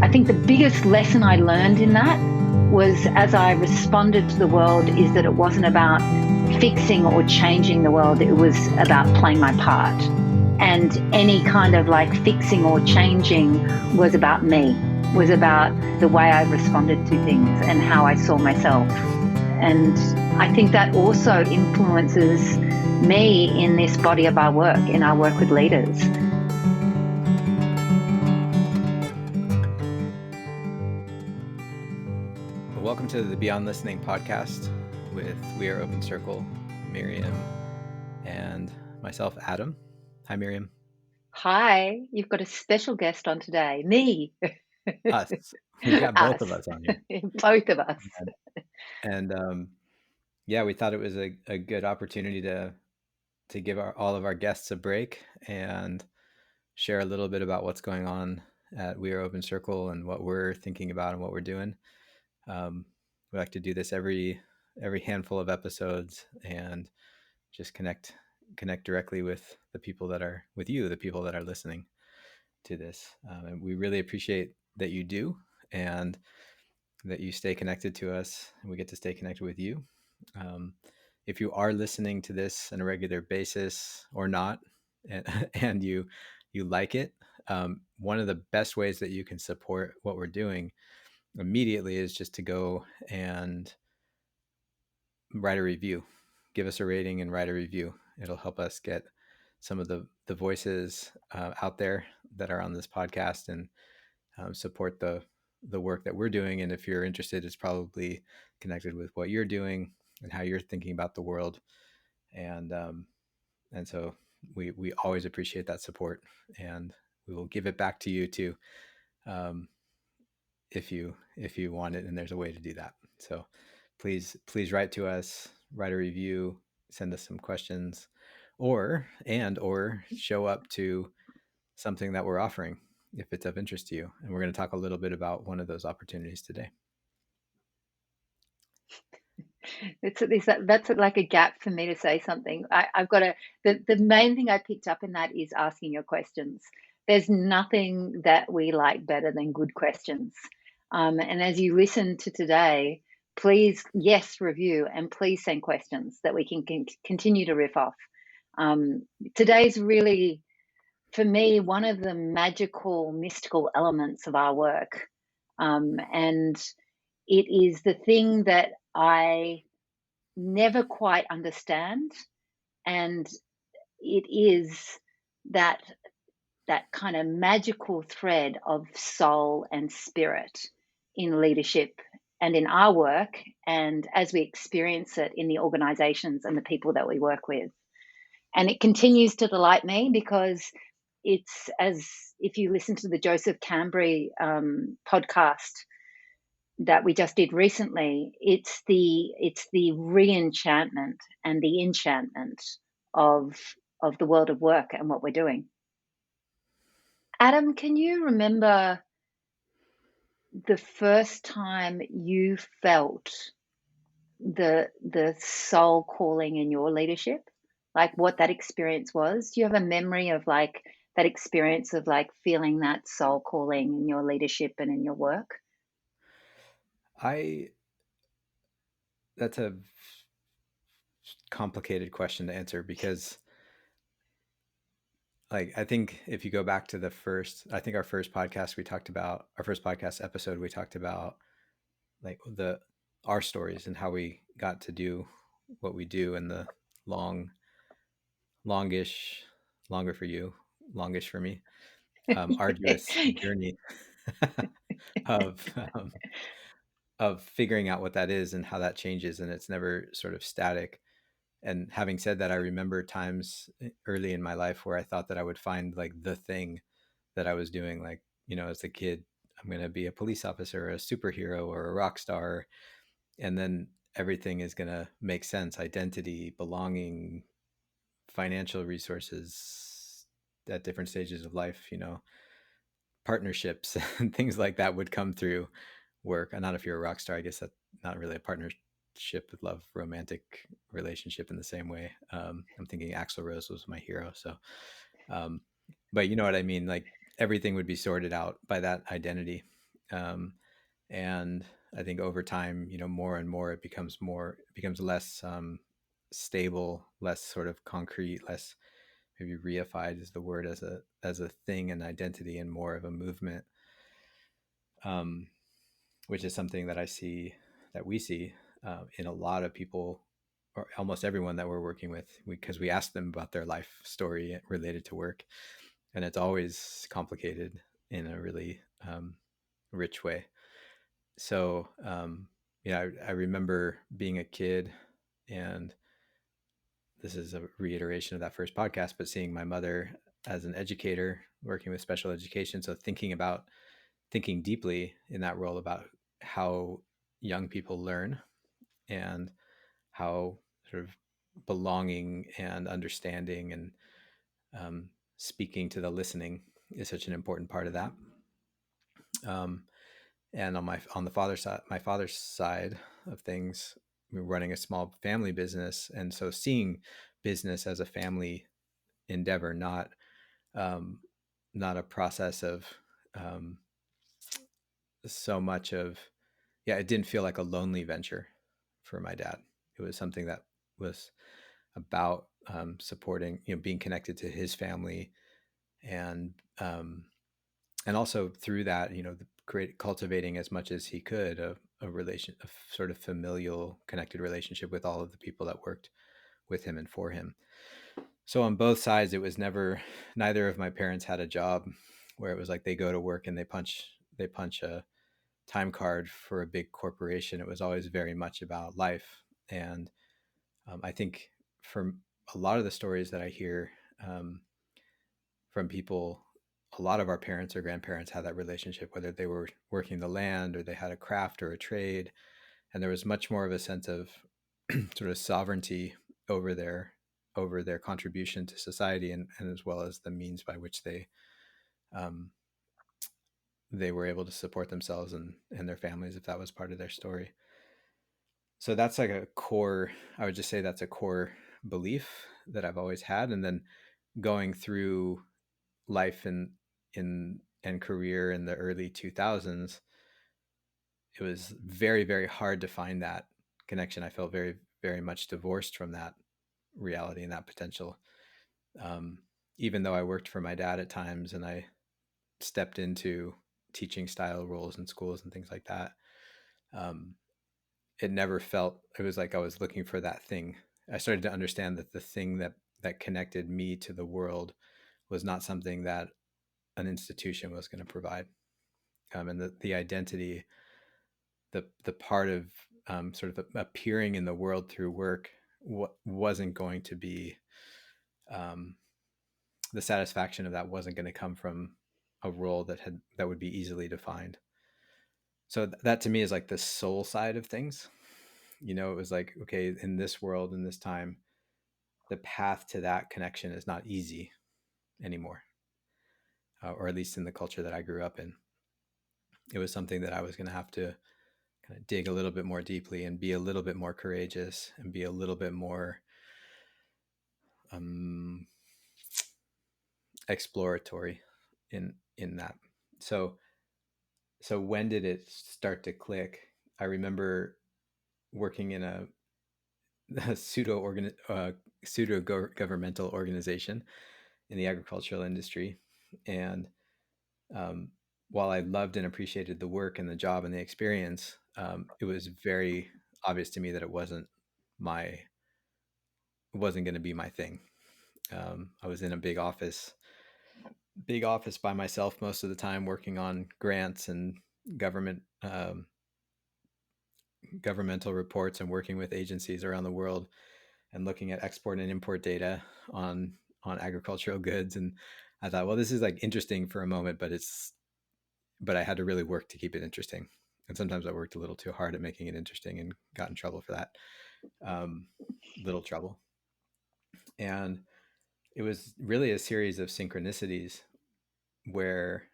I think the biggest lesson I learned in that was, as I responded to the world, is that it wasn't about fixing or changing the world. It was about playing my part. And any kind of like fixing or changing was about me, was about the way I responded to things and how I saw myself. And I think that also influences me in this body of our work, in our work with leaders. Welcome to the Beyond Listening podcast with We Are Open Circle, Miriam, and myself, Adam. Hi, Miriam. Hi, you've got a special guest on today, me. Us. We've got both Us, of us on here. both of us. And yeah, we thought it was a good opportunity to give all of our guests a break and share a little bit about what's going on at We Are Open Circle and what we're thinking about and what we're doing. We like to do this every handful of episodes and just connect directly with the people that are with you, the people that are listening to this. And we really appreciate that you do, and that you stay connected to us, and we get to stay connected with you. If you are listening to this on a regular basis or not, and you like it, one of the best ways that you can support what we're doing immediately is just to go and write a review. Give us a rating and write a review. It'll help us get some of the voices out there that are on this podcast and support the work that we're doing. And if you're interested, it's probably connected with what you're doing and how you're thinking about the world. And so we always appreciate that support, and we will give it back to you too, if you want it, and there's a way to do that. So please write to us, write a review, send us some questions, or show up to something that we're offering if it's of interest to you. And we're going to talk a little bit about one of those opportunities today. That's like a gap for me to say something. I've got the main thing I picked up in that is asking your questions. There's nothing that we like better than good questions. And as you listen to today, please, yes, review, and please send questions that we can continue to riff off. Today's really, for me, one of the magical, mystical elements of our work. And it is the thing that I never quite understand. And it is that kind of magical thread of soul and spirit in leadership and in our work, and as we experience it in the organizations and the people that we work with. And it continues to delight me because it's, as if you listen to the Joseph Cambry podcast that we just did recently, it's the re-enchantment and the enchantment of the world of work and what we're doing. Adam, can you remember the first time you felt the soul calling in your leadership? Like what that experience was? Do you have a memory of like that experience of like feeling that soul calling in your leadership and in your work? That's a complicated question to answer, because like, I think if you go back to our first podcast, our first podcast episode, we talked about like our stories and how we got to do what we do, and the longish, longer for you, longish for me, arduous journey of figuring out what that is and how that changes, and it's never sort of static. And having said that, I remember times early in my life where I thought that I would find like the thing that I was doing, like, as a kid, I'm going to be a police officer, a superhero, or a rock star, and then everything is going to make sense: identity, belonging, financial resources at different stages of life, partnerships and things like that would come through work. And not if you're a rock star, I guess that's not really a partnership with love, romantic relationship in the same way. I'm thinking Axl Rose was my hero. So, but you know what I mean? Like, everything would be sorted out by that identity. Um, and I think over time, more and more it becomes less stable, less sort of concrete, less maybe reified is the word, as a thing and identity, and more of a movement, um, which is something that that we see in a lot of people, or almost everyone that we're working with, because we ask them about their life story related to work, and it's always complicated in a really rich way. So yeah, I remember being a kid, and this is a reiteration of that first podcast, but seeing my mother as an educator working with special education. So thinking deeply in that role about how young people learn, and how sort of belonging and understanding and speaking to the listening is such an important part of that. Um, and on the my father's side of things, we're running a small family business, and so seeing business as a family endeavor, um, not a process of um, so much of, yeah, it didn't feel like a lonely venture for my dad. It was something that was about supporting, being connected to his family, and and also through that, cultivating as much as he could a sort of familial, connected relationship with all of the people that worked with him and for him. So on both sides, it was neither of my parents had a job where it was like they go to work and they punch a time card for a big corporation. It was always very much about life. And I think from a lot of the stories that I hear um, from people, a lot of our parents or grandparents had that relationship, whether they were working the land or they had a craft or a trade. And there was much more of a sense of sort of sovereignty over their contribution to society, and as well as the means by which um, they were able to support themselves and their families, if that was part of their story. So that's like a core, I would just say that's a core belief that I've always had. And then going through life and career in the early 2000s, it was very, very hard to find that connection. I felt very, very much divorced from that reality and that potential. Um, Even though I worked for my dad at times, and I stepped into teaching style roles in schools and things like that, um, it never felt, it was like I was looking for that thing. I started to understand that the thing that connected me to the world was not something that an institution was going to provide. And the identity, the part of sort of appearing in the world through work, wasn't going to be, um, the satisfaction of that wasn't going to come from a role that would be easily defined. So that to me is like the soul side of things. It was like, okay, in this world, in this time, the path to that connection is not easy anymore, or at least in the culture that I grew up in. It was something that I was going to have to kind of dig a little bit more deeply and be a little bit more courageous and be a little bit more um, exploratory in that. So when did it start to click? I remember working in a pseudo governmental organization in the agricultural industry, and um, while I loved and appreciated the work and the job and the experience, it was very obvious to me that it wasn't going to be my thing. I was in a big office by myself most of the time, working on grants and governmental reports, and working with agencies around the world, and looking at export and import data on agricultural goods. And I thought, well, this is like interesting for a moment, but I had to really work to keep it interesting. And sometimes I worked a little too hard at making it interesting and got in trouble for that. Um, Little trouble. And it was really a series of synchronicities where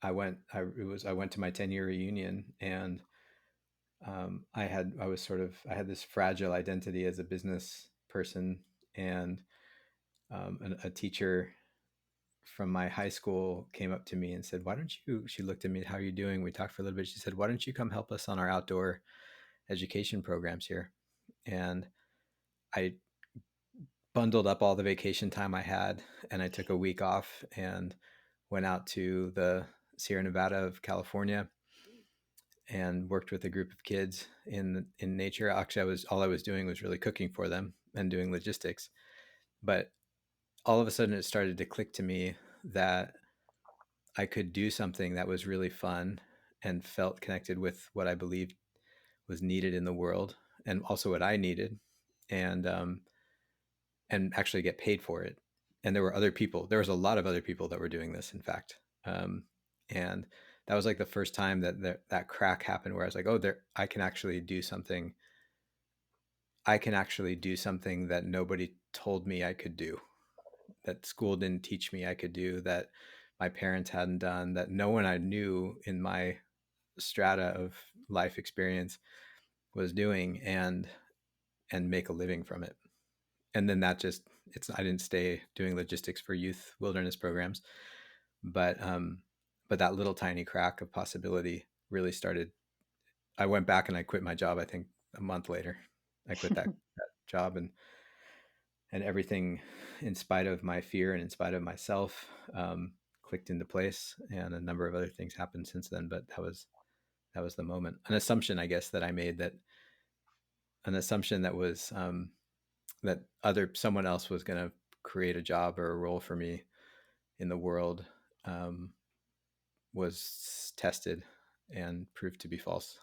I went to my 10-year reunion, and I had this fragile identity as a business person, and a teacher from my high school came up to me and said, "Why don't you?" She looked at me, "How are you doing?" We talked for a little bit. She said, "Why don't you come help us on our outdoor education programs here?" And I bundled up all the vacation time I had, and I took a week off and went out to the Sierra Nevada of California and worked with a group of kids in nature. Actually, I was doing was really cooking for them and doing logistics. But all of a sudden, it started to click to me that I could do something that was really fun and felt connected with what I believed was needed in the world, and also what I needed, and actually get paid for it. And there were other people. There was a lot of other people that were doing this, in fact. Um, and that was like the first time that crack happened, where I was like, oh, there, I can actually do something. I can actually do something that nobody told me I could do, that school didn't teach me I could do, that my parents hadn't done, that no one I knew in my strata of life experience was doing, and make a living from it. And then that just, it's, I didn't stay doing logistics for youth wilderness programs, but that little tiny crack of possibility really started. I went back and I quit my job. I think a month later I quit that job, and everything, in spite of my fear and in spite of myself, clicked into place, and a number of other things happened since then. But that was the moment. An assumption, I guess, that I made, that an assumption that was, that someone else was going to create a job or a role for me in the world, um, was tested and proved to be false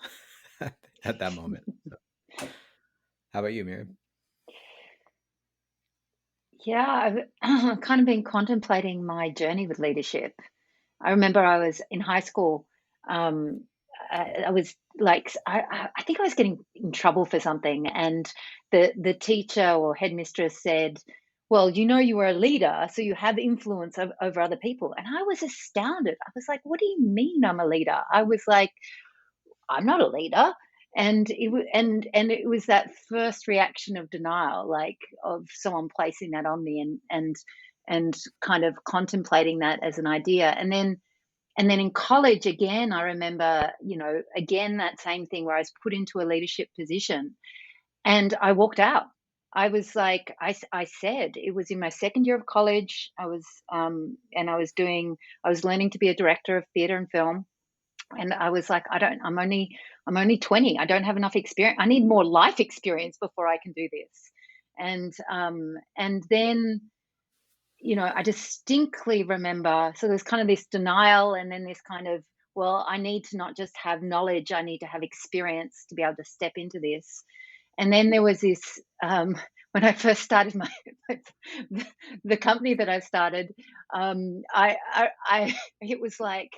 at that moment. So, how about you, Miriam? Yeah, I've kind of been contemplating my journey with leadership. I remember I was in high school. Um, I was like, I think I was getting in trouble for something, and the teacher or headmistress said, "Well, you know, you were a leader, so you have influence over other people." And I was astounded. I was like, "What do you mean I'm a leader?" I was like, I'm not a leader. And and it was that first reaction of denial, like of someone placing that on me, and kind of contemplating that as an idea. And then in college again, I remember, again that same thing where I was put into a leadership position and I walked out. I was like, I said, it was in my second year of college. And I was learning to be a director of theater and film, and I was like, I'm only 20. I don't have enough experience. I need more life experience before I can do this. And then, I distinctly remember, so there's kind of this denial, and then this kind of, well, I need to not just have knowledge, I need to have experience to be able to step into this. And then there was this, when I first started the company that I started, I it was like,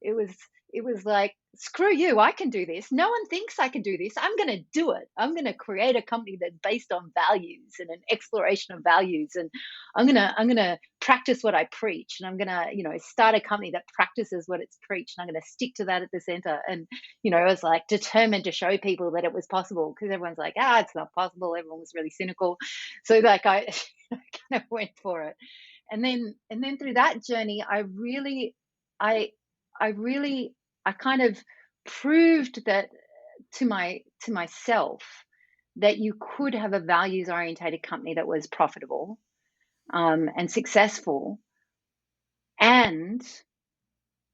it was it was like, screw you, I can do this. No one thinks I can do this. I'm going to do it. I'm going to create a company that's based on values and an exploration of values, and I'm going to practice what I preach, and I'm going to, start a company that practices what it's preached, and I'm going to stick to that at the center. And I was like determined to show people that it was possible, because everyone's like, it's not possible. Everyone was really cynical. So like I kind of went for it. And then through that journey, I I really, I kind of proved that to myself that you could have a values orientated company that was profitable, and successful. And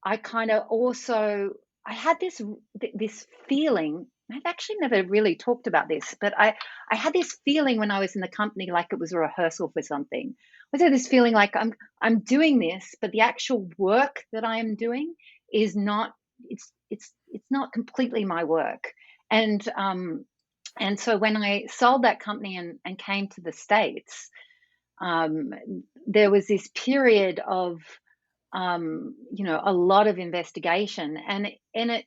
I kind of also, I had this feeling. I've actually never really talked about this, but I had this feeling when I was in the company, like it was a rehearsal for something. I had this feeling like I'm doing this, but the actual work that I am doing is not, it's not completely my work. And so when I sold that company and came to the States, um, there was this period of, a lot of investigation, and it,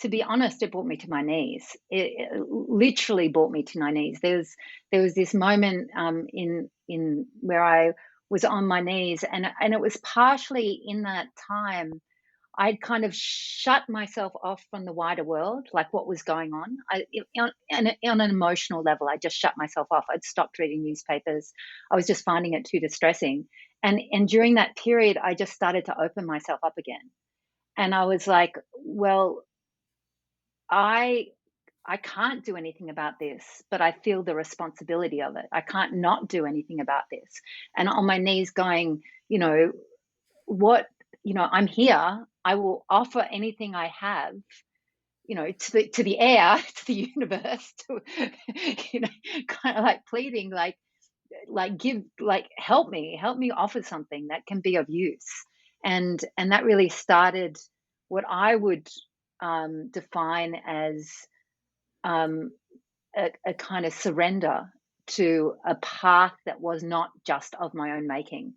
to be honest, it brought me to my knees. It literally brought me to my knees. There was this moment, in where I was on my knees, and it was partially in that time I'd kind of shut myself off from the wider world, like what was going on. On an emotional level, I just shut myself off. I'd stopped reading newspapers. I was just finding it too distressing. And during that period, I just started to open myself up again. And I was like, well, I I can't do anything about this, but I feel the responsibility of it. I can't not do anything about this. And on my knees going, you know, what, I'm here. I will offer anything I have, to the air, to the universe, to, kind of like pleading, give, help me offer something that can be of use. And that really started what I would define as um, a kind of surrender to a path that was not just of my own making.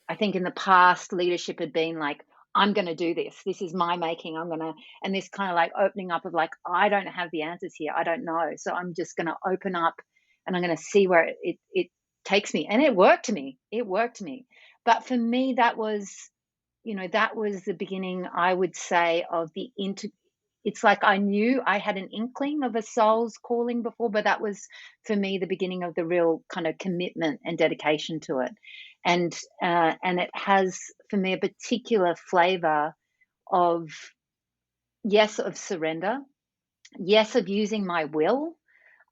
I think in the past, leadership had been like, I'm going to do this. This is my making. And this kind of like opening up of like, I don't have the answers here. I don't know. So I'm just going to open up and I'm going to see where it takes me. And it worked to me. It worked to me. But for me, that was the beginning, I would say, of it's like I knew I had an inkling of a soul's calling before, but that was for me the beginning of the real kind of commitment and dedication to it. And it has for me a particular flavor of, yes, of surrender, yes, of using my will,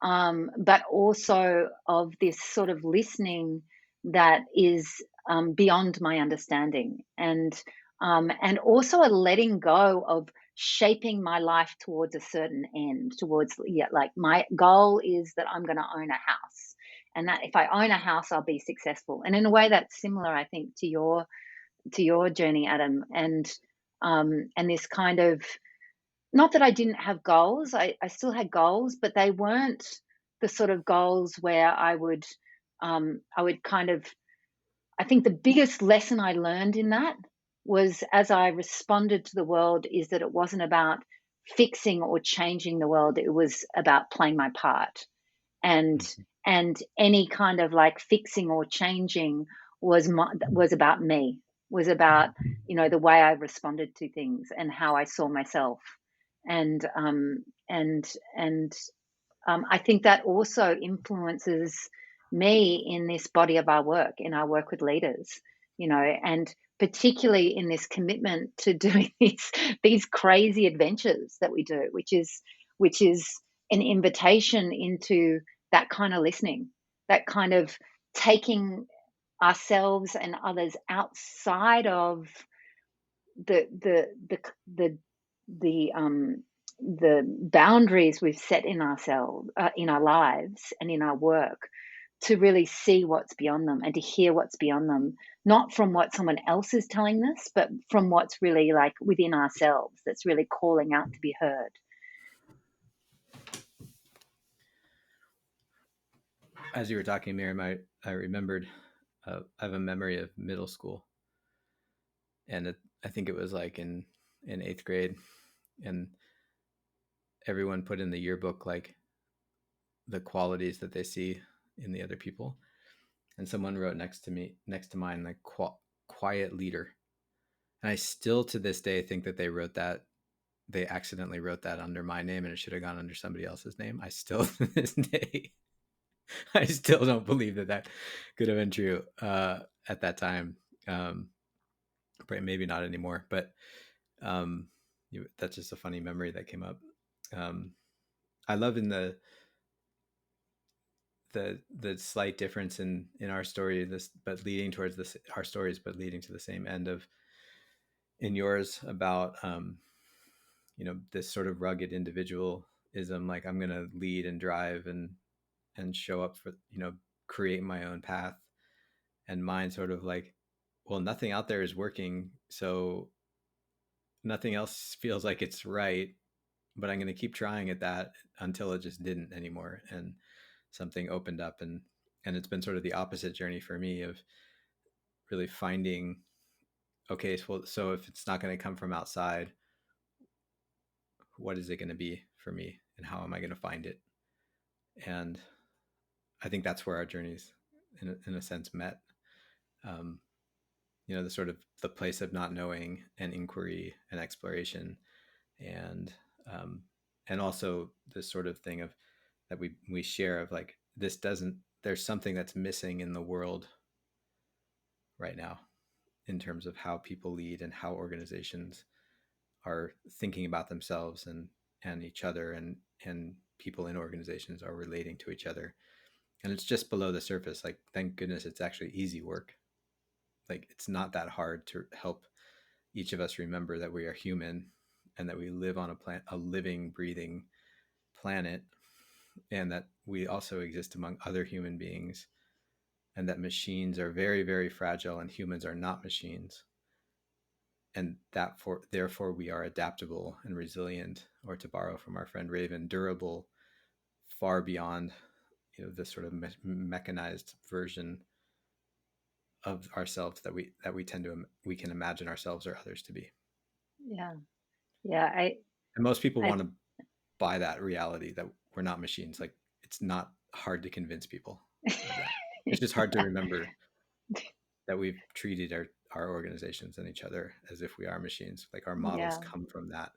but also of this sort of listening that is beyond my understanding, and also a letting go of shaping my life towards a certain end, towards, yeah, like my goal is that I'm going to own a house, and that if I own a house, I'll be successful. And in a way, that's similar, I think, to your journey, Adam, and this kind of, not that I didn't have goals, I still had goals, but they weren't the sort of goals where I would kind of, I think the biggest lesson I learned in that was, as I responded to the world, is that it wasn't about fixing or changing the world. It was about playing my part. And Mhm. and any kind of like fixing or changing was about me, was about, the way I responded to things and how I saw myself. And um and and I think that also influences me in this body of our work, in our work with leaders, and particularly in this commitment to doing these crazy adventures that we do, which is an invitation into that kind of listening, that kind of taking ourselves and others outside of the the the the the boundaries we've set in ourselves, in our lives and in our work, to really see what's beyond them and to hear what's beyond them, not from what someone else is telling us, but from what's really like within ourselves, that's really calling out to be heard. As you were talking, Miriam, I remembered, I have a memory of middle school, and I think it was like in eighth grade, and everyone put in the yearbook like the qualities that they see in the other people, and someone wrote next to mine, like quiet leader. And I still to this day think that they accidentally wrote that under my name, and it should have gone under somebody else's name. I still to this day, I still don't believe that could have been true at that time. Um, but maybe not anymore. But um, that's just a funny memory that came up. Um, I love in the slight difference in our story, this but leading towards this our stories, but leading to the same end of in yours about this sort of rugged individualism, like I'm gonna lead and drive and show up for create my own path, and mine sort of like, well, nothing out there is working, so nothing else feels like it's right, but I'm going to keep trying at that until it just didn't anymore, and something opened up. And it's been sort of the opposite journey for me of really finding, okay, so if it's not going to come from outside, what is it going to be for me, and how am I going to find it? And I think that's where our journeys in a sense met. um, the sort of the place of not knowing and inquiry and exploration, and um, and also this sort of thing of that we share of like, this doesn't there's something that's missing in the world right now, in terms of how people lead and how organizations are thinking about themselves and each other, and people in organizations are relating to each other. And it's just below the surface. Like, thank goodness it's actually easy work. Like, it's not that hard to help each of us remember that we are human and that we live on a living, breathing planet, and that we also exist among other human beings, and that machines are very, very fragile and humans are not machines, and that therefore we are adaptable and resilient, or to borrow from our friend Raven, durable, far beyond the sort of mechanized version of ourselves that we can imagine ourselves or others to be. Yeah. Yeah. And most people I want to buy that reality that we're not machines. Like, it's not hard to convince people of that. It's just hard to remember that we've treated our organizations and each other as if we are machines. Like, our models yeah. come from that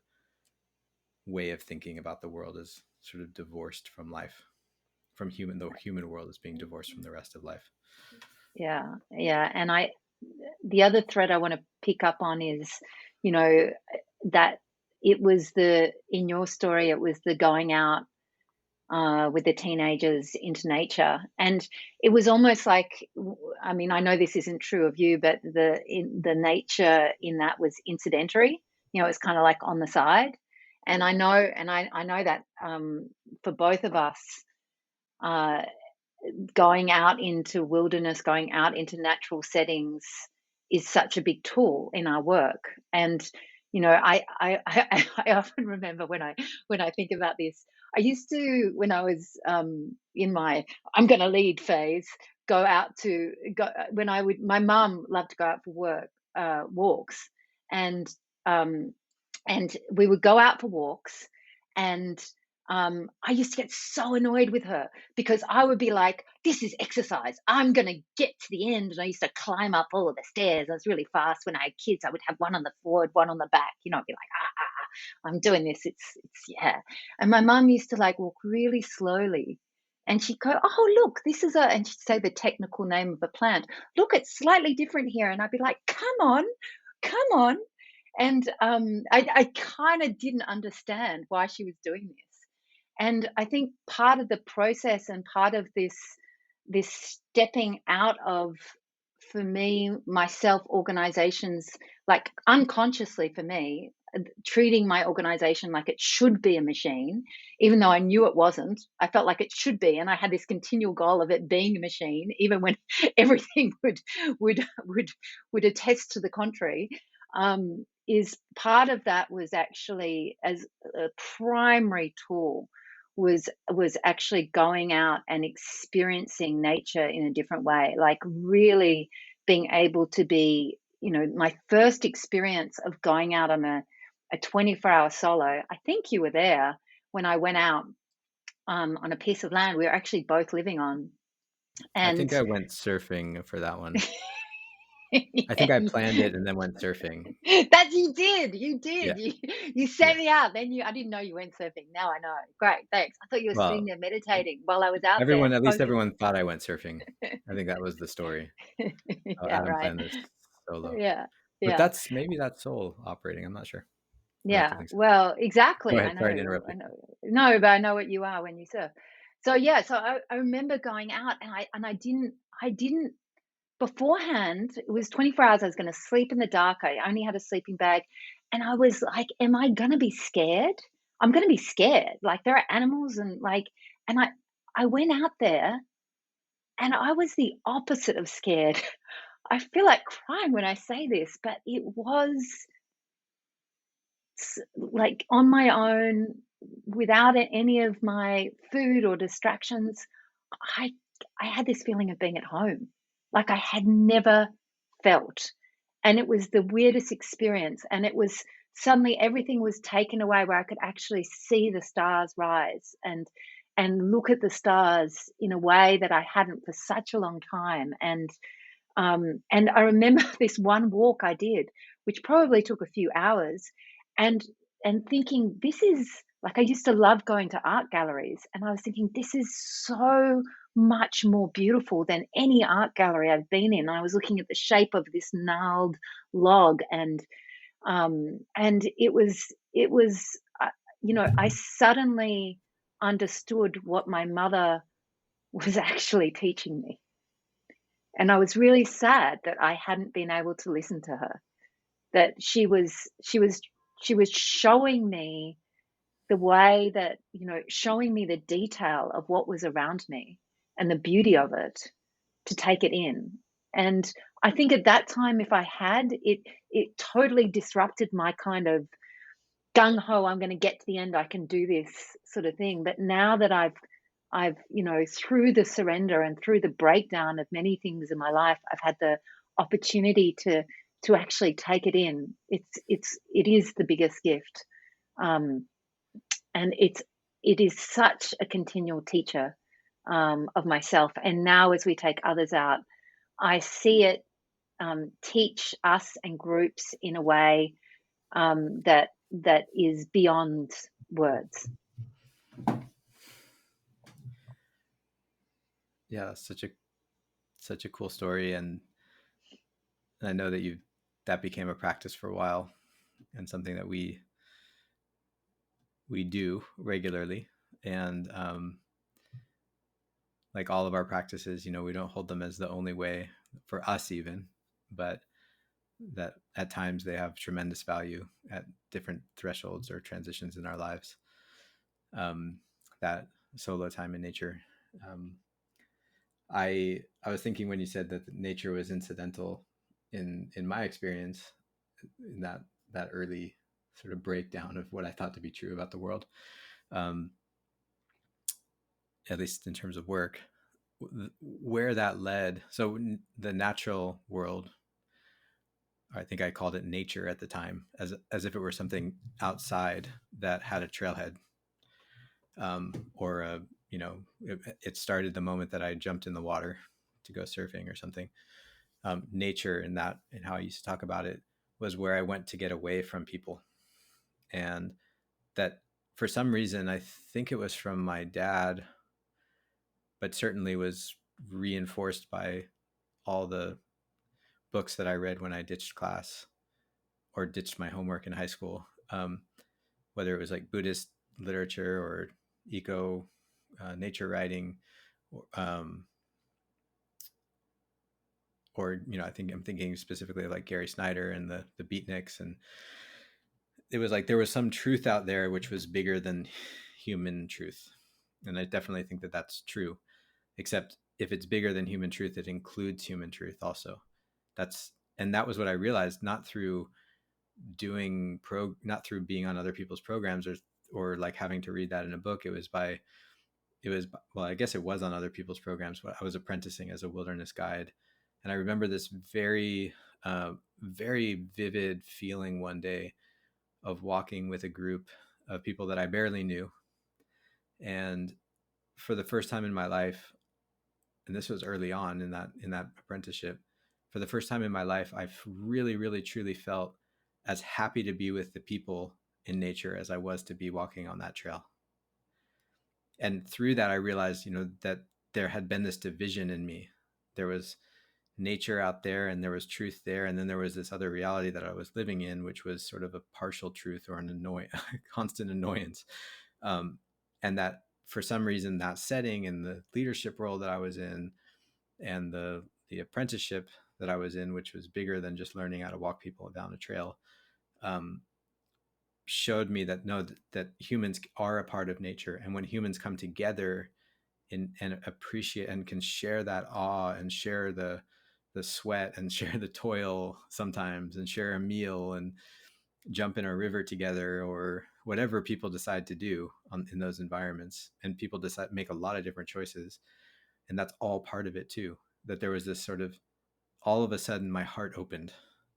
way of thinking about the world as sort of divorced from life, from the human world is being divorced from the rest of life. Yeah. Yeah. And the other thread I want to pick up on is, you know, that it was in your story, it was the going out with the teenagers into nature. And it was almost like, I mean, I know this isn't true of you, but the nature in that was incidentary. It's kind of like on the side. And I know that for both of us, uh, going out into wilderness, going out into natural settings is such a big tool in our work. And I often remember when I think about this, I used to, when I was in my I'm going to lead phase, go out to go when I would. My mum loved to go out for walks, and um, and we would go out for walks, and I used to get so annoyed with her because I would be like, this is exercise. I'm going to get to the end. And I used to climb up all of the stairs. I was really fast when I had kids. I would have one on the forward, one on the back, I'd be like, I'm doing this. Yeah. And my mum used to like walk really slowly. And she'd go, oh, look, and she'd say the technical name of a plant. Look, it's slightly different here. And I'd be like, come on. And I kind of didn't understand why she was doing this. And I think part of the process and part of this stepping out of, for me, myself, organizations, like unconsciously for me, treating my organization like it should be a machine, even though I knew it wasn't. I felt like it should be, and I had this continual goal of it being a machine, even when everything would would would attest to the contrary. Is part of that was actually, as a primary tool, was actually going out and experiencing nature in a different way, like really being able to be, my first experience of going out on a 24-hour solo. I think you were there when I went out on a piece of land we were actually both living on. I And think I went surfing for that one. I think I yeah, planned it and then went surfing. that you did Yeah, you yeah. sent me out. I didn't know you went surfing. Now I know. Great, thanks. I thought you were sitting Well, there meditating while I was out there at least focused. everyone thought I went surfing. I think that was the story. I Yeah, haven't right. planned this solo, Yeah, but yeah. maybe that's soul operating. I'm not sure. I like to Yeah, think so. well, Go exactly. ahead. Sorry to interrupt I you. know. No, but I know what you are when you surf. So yeah, so I remember going out, and I didn't beforehand. It was 24 hours. I was going to sleep in the dark. I only had a sleeping bag, and I was like, am I going to be scared? I'm going to be scared. Like, there are animals, and I went out there, and I was the opposite of scared. I feel like crying when I say this, but it was like on my own, without any of my food or distractions. I I had this feeling of being at home, like I had never felt. And it was the weirdest experience. And it was suddenly everything was taken away, where I could actually see the stars rise and look at the stars in a way that I hadn't for such a long time. And I remember this one walk I did, which probably took a few hours, and thinking, this is like, I used to love going to art galleries, and I was thinking, this is so much more beautiful than any art gallery I've been in. I was looking at the shape of this gnarled log, and it was I suddenly understood what my mother was actually teaching me, and I was really sad that I hadn't been able to listen to her. That she was showing me the way that, showing me the detail of what was around me and the beauty of it, to take it in. And I think at that time, if I had it, it totally disrupted my kind of gung ho, I'm going to get to the end, I can do this sort of thing. But now that I've, through the surrender and through the breakdown of many things in my life, I've had the opportunity to actually take it in. It is the biggest gift. Um, and it is such a continual teacher, of myself. And now, as we take others out, I see it, teach us and groups in a way, that is beyond words. Yeah, such a cool story, and I know that that became a practice for a while, and something that we do regularly. And like all of our practices, we don't hold them as the only way for us even, but that at times they have tremendous value at different thresholds or transitions in our lives. That solo time in nature. Um, I was thinking when you said that nature was incidental in my experience, in that early sort of breakdown of what I thought to be true about the world, um, at least in terms of work, where that led. So the natural world, I think I called it nature at the time, as if it were something outside that had a trailhead, or it started the moment that I jumped in the water to go surfing or something. Nature, and how I used to talk about it, was where I went to get away from people, and that for some reason, I think it was from my dad, but certainly was reinforced by all the books that I read when I ditched class or ditched my homework in high school, whether it was like Buddhist literature or eco nature writing, um, or I think I'm thinking specifically like Gary Snyder and the beatniks, and it was like there was some truth out there which was bigger than human truth, and I definitely think that that's true. Except if it's bigger than human truth, it includes human truth also. That was what I realized, not through not through being on other people's programs, or like having to read that in a book. Well, I guess it was on other people's programs, but I was apprenticing as a wilderness guide. And I remember this very, very vivid feeling one day of walking with a group of people that I barely knew. And for the first time in my life, and this was early on in that apprenticeship, for the first time in my life, I've really, really, truly felt as happy to be with the people in nature as I was to be walking on that trail. And through that, I realized, that there had been this division in me. There was nature out there, and there was truth there, and then there was this other reality that I was living in, which was sort of a partial truth, or constant annoyance. And that for some reason, that setting and the leadership role that I was in, and the apprenticeship that I was in, which was bigger than just learning how to walk people down a trail, um, showed me that no, that humans are a part of nature, and when humans come together and appreciate and can share that awe and share the sweat and share the toil sometimes, and share a meal and jump in a river together, or whatever people decide to do in those environments, and people decide make a lot of different choices, and that's all part of it too. That there was this sort of, all of a sudden my heart opened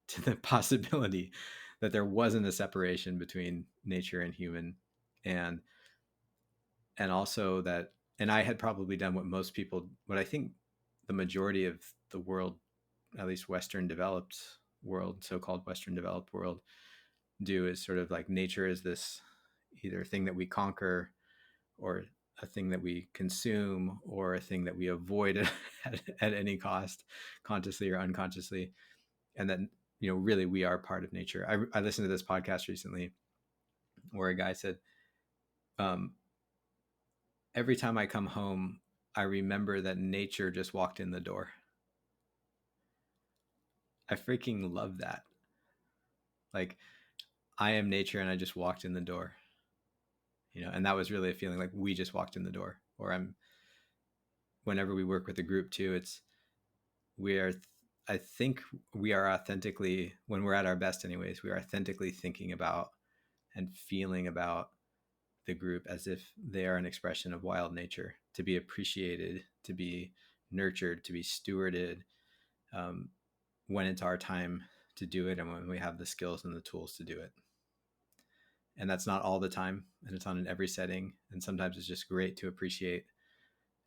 to the possibility that there wasn't a separation between nature and human, and also that, and I had probably done what I think the majority of the world, at least Western developed world, so-called Western developed world, do, is sort of like nature is this either thing that we conquer, or a thing that we consume or a thing that we avoid at any cost, consciously or unconsciously. And then, really we are part of nature. I listened to this podcast recently where a guy said, um, every time I come home, I remember that nature just walked in the door. I freaking love that. Like, I am nature and I just walked in the door, and that was really a feeling like we just walked in the door. Or whenever we work with a group too, I think we are authentically, when we're at our best anyways, we are authentically thinking about and feeling about the group as if they are an expression of wild nature, to be appreciated, to be nurtured, to be stewarded, when it's our time to do it and when we have the skills and the tools to do it. And that's not all the time, and it's not in every setting. And sometimes it's just great to appreciate,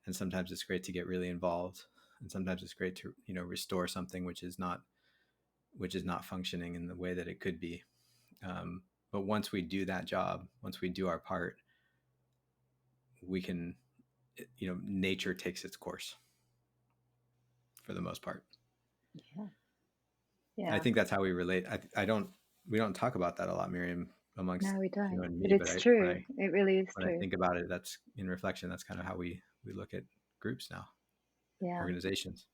and sometimes it's great to get really involved, and sometimes it's great to restore something which is not functioning in the way that it could be. But once we do that job, once we do our part, we can, nature takes its course for the most part. Yeah. Yeah. I think that's how we relate. We don't talk about that a lot, Miriam, amongst No, we don't. you and But me. But it's true. It really is when I true. think about it, that's in reflection. That's kind of how we look at groups now, Yeah. organizations.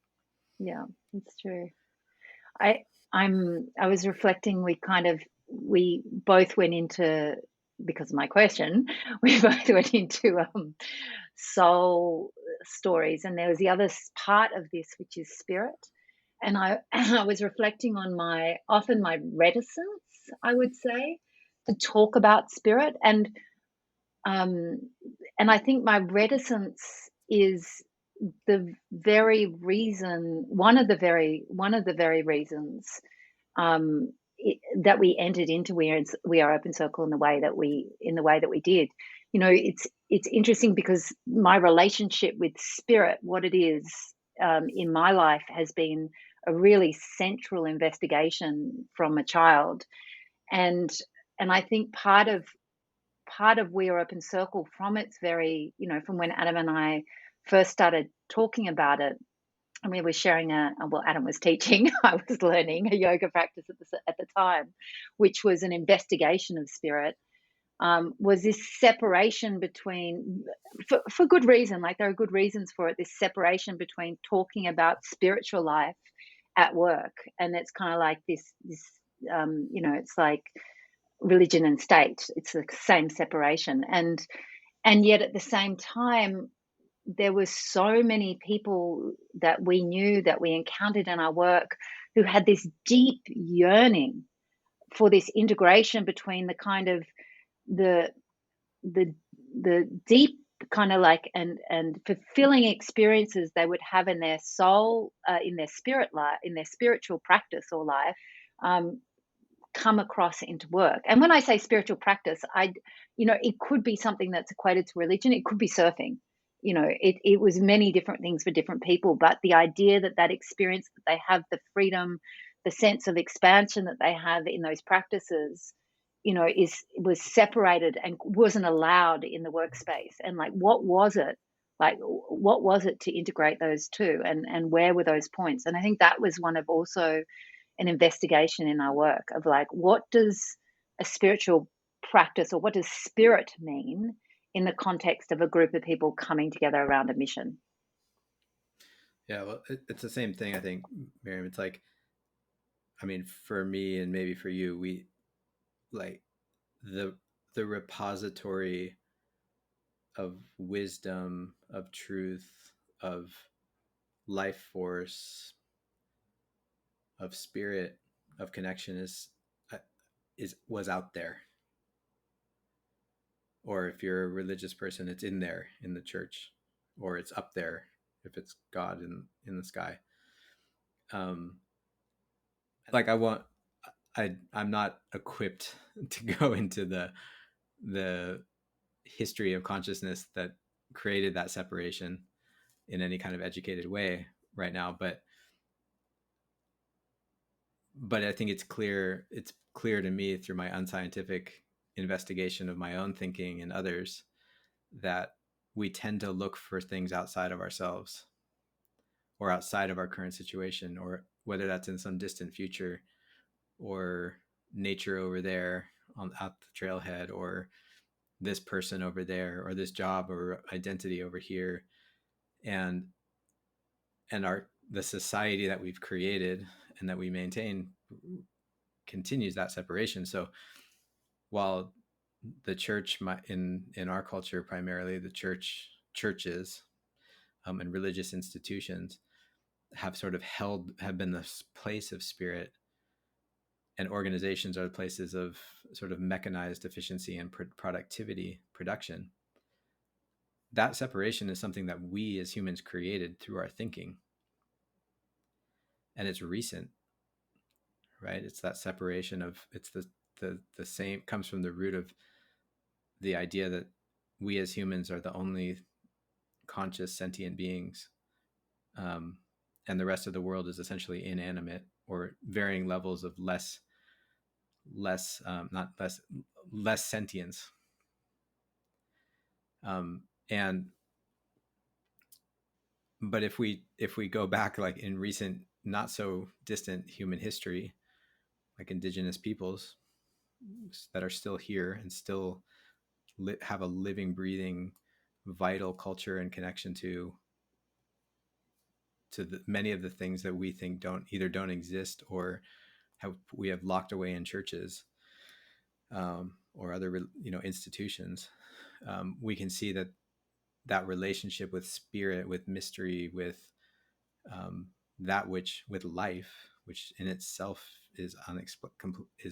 Yeah, it's true. I was reflecting, we both went into, because of my question, we both went into soul stories, and there was the other part of this, which is spirit. And I I was reflecting on my reticence, I would say, to talk about spirit. Um and I think my reticence is the very reason, one of the very reasons, that we entered into We Are Open Circle in the way that we did. It's interesting because my relationship with spirit, what it is, in my life, has been a really central investigation from a child. And and I think part of We Are Open Circle, from its very, from when Adam and I first started talking about it, and we were sharing well, Adam was teaching, I was learning a yoga practice at the time, which was an investigation of spirit. Was this separation between, for good reason, like there are good reasons for it, this separation between talking about spiritual life at work, and it's kind of like this, it's like religion and state. It's the same separation, and yet at the same time, there were so many people that we knew, that we encountered in our work, who had this deep yearning for this integration between the kind of the the the deep kind of like and fulfilling experiences they would have in their soul, in their spirit life, in their spiritual practice or life, um, come across into work. And when I say spiritual practice, it could be something that's equated to religion. It could be surfing. It was many different things for different people. But the idea that experience that they have, the freedom, the sense of expansion that they have in those practices, was separated and wasn't allowed in the workspace. And like, what was it? Like, what was it to integrate those two, and where were those points? And I think that was one of also an investigation in our work of like, what does a spiritual practice, or what does spirit mean in the context of a group of people coming together around a mission? Yeah, well, it's the same thing, I think, Miriam. It's like, I mean, for me and maybe for you, we like the repository of wisdom, of truth, of life force, of spirit, of connection uh, was out there. Or if you're a religious person, it's in there in the church, or it's up there if it's God in the sky. Um, like I'm not equipped to go into the history of consciousness that created that separation in any kind of educated way right now, but I think it's clear to me through my unscientific investigation of my own thinking and others that we tend to look for things outside of ourselves or outside of our current situation, or whether that's in some distant future or nature over there on out the trailhead, or this person over there, or this job or identity over here. and and our the society that we've created and that we maintain continues that separation. So while the church in our culture, primarily the churches and religious institutions have been the place of spirit, and organizations are the places of sort of mechanized efficiency and productivity production. That separation is something that we as humans created through our thinking, and it's recent, right? It's that separation of it's the same comes from the root of the idea that we as humans are the only conscious sentient beings, um, and the rest of the world is essentially inanimate or varying levels of not less sentience. And but if we go back, like in recent, not so distant human history, like indigenous peoples that are still here and still have a living, breathing, vital culture and connection to many of the things that we think don't exist, or we have locked away in churches, or other institutions. We can see that relationship with spirit, with mystery, with um, that which with life, which in itself is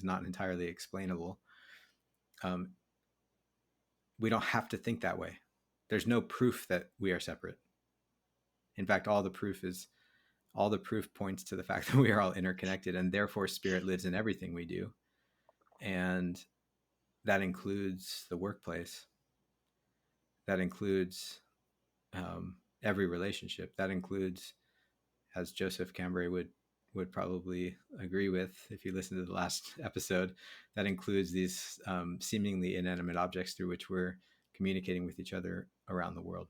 not entirely explainable. Um, we don't have to think that way. There's no proof that we are separate. In fact, all the proof points to the fact that we are all interconnected, and therefore spirit lives in everything we do. And that includes the workplace. That includes every relationship. That includes, as Joseph Cambray would probably agree with if you listen to the last episode, that includes these seemingly inanimate objects through which we're communicating with each other around the world.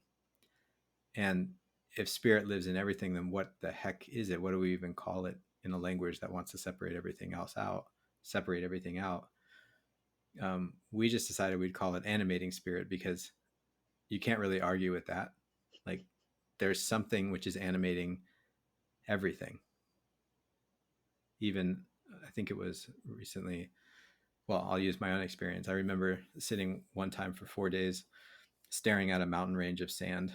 And if spirit lives in everything, then what the heck is it? What do we even call it in a language that wants to separate everything out? We just decided we'd call it animating spirit, because you can't really argue with that. Like, there's something which is animating everything. Even, I think it was recently, well, I'll use my own experience. I remember sitting one time for 4 days staring at a mountain range of sand,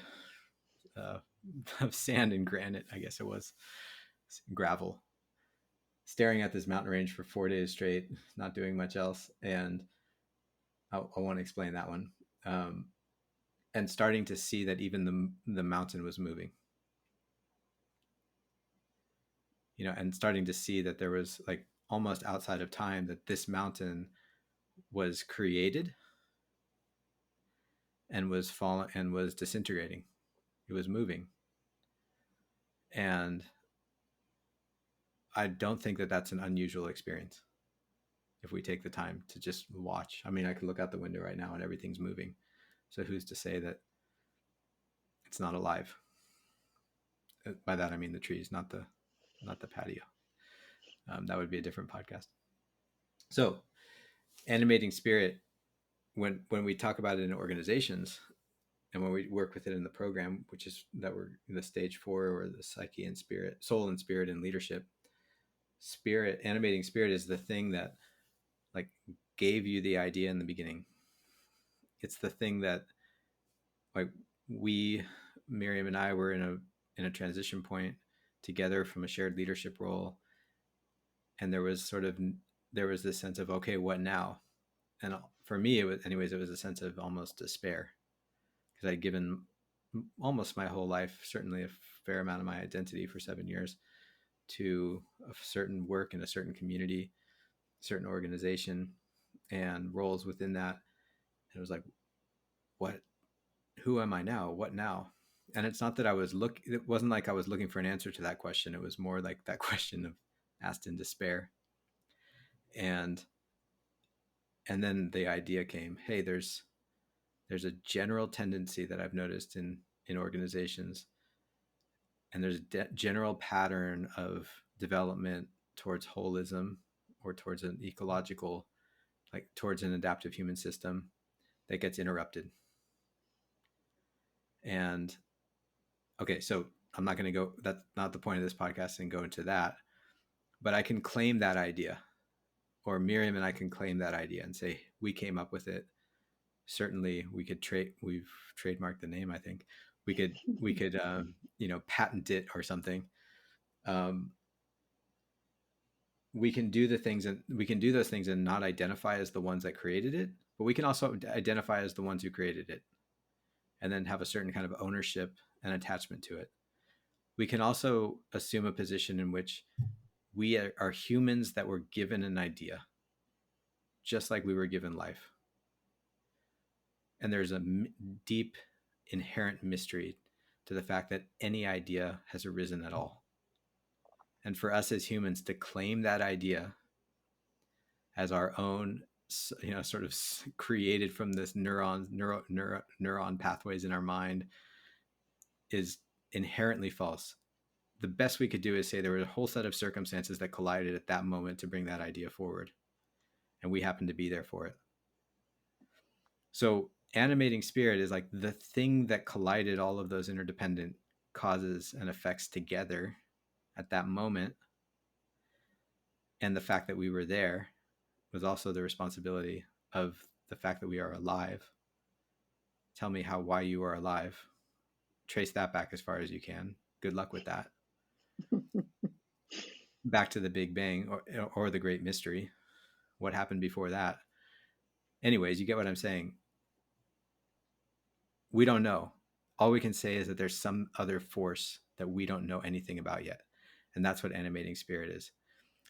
uh, of sand and granite, I guess it was, gravel, staring at this mountain range for 4 days straight, not doing much else. And I want to explain that one. And starting to see that even the mountain was moving, and starting to see that there was, like, almost outside of time, that this mountain was created and was falling and was disintegrating. It was moving. And I don't think that that's an unusual experience if we take the time to just watch. I mean, I could look out the window right now and everything's moving. So who's to say that it's not alive? By that I mean the trees, not the patio. That would be a different podcast. So, animating spirit, when we talk about it in organizations, and when we work with it in the program, which is that we're in the stage 4, or the psyche and spirit, soul and spirit and leadership, animating spirit is the thing that, like, gave you the idea in the beginning. It's the thing that, like, Miriam and I were in a transition point together from a shared leadership role, and there was this sense of, okay, what now? And for me, it was a sense of almost despair, because I'd given almost my whole life, certainly a fair amount of my identity for 7 years, to a certain work in a certain community, certain organization, and roles within that. And it was like, who am I now? What now? And it's not that it wasn't like I was looking for an answer to that question. It was more like that question of asked in despair. And then the idea came, hey, there's there's a general tendency that I've noticed in organizations, and there's a general pattern of development towards holism, or towards an ecological, like towards an adaptive human system, that gets interrupted. And okay, so I'm not going to go, that's not the point of this podcast, and go into that, but I can claim that idea, or Miriam and I can claim that idea and say we came up with it. Certainly we could we've trademarked the name, I think. We could patent it or something. um, we can do the things, and we can do those things and not identify as the ones that created it, but we can also identify as the ones who created it, and then have a certain kind of ownership and attachment to it. We can also assume a position in which we are humans that were given an idea, just like we were given life. And there's a deep inherent mystery to the fact that any idea has arisen at all. And for us as humans to claim that idea as our own, sort of created from this neuron pathways in our mind, is inherently false. The best we could do is say there was a whole set of circumstances that collided at that moment to bring that idea forward, and we happen to be there for it. So animating spirit is like the thing that collided all of those interdependent causes and effects together at that moment. And the fact that we were there was also the responsibility of the fact that we are alive. Tell me why you are alive. Trace that back as far as you can. Good luck with that. Back to the Big Bang, or the Great Mystery. What happened before that? Anyways, you get what I'm saying. We don't know. All we can say is that there's some other force that we don't know anything about yet. And that's what animating spirit is.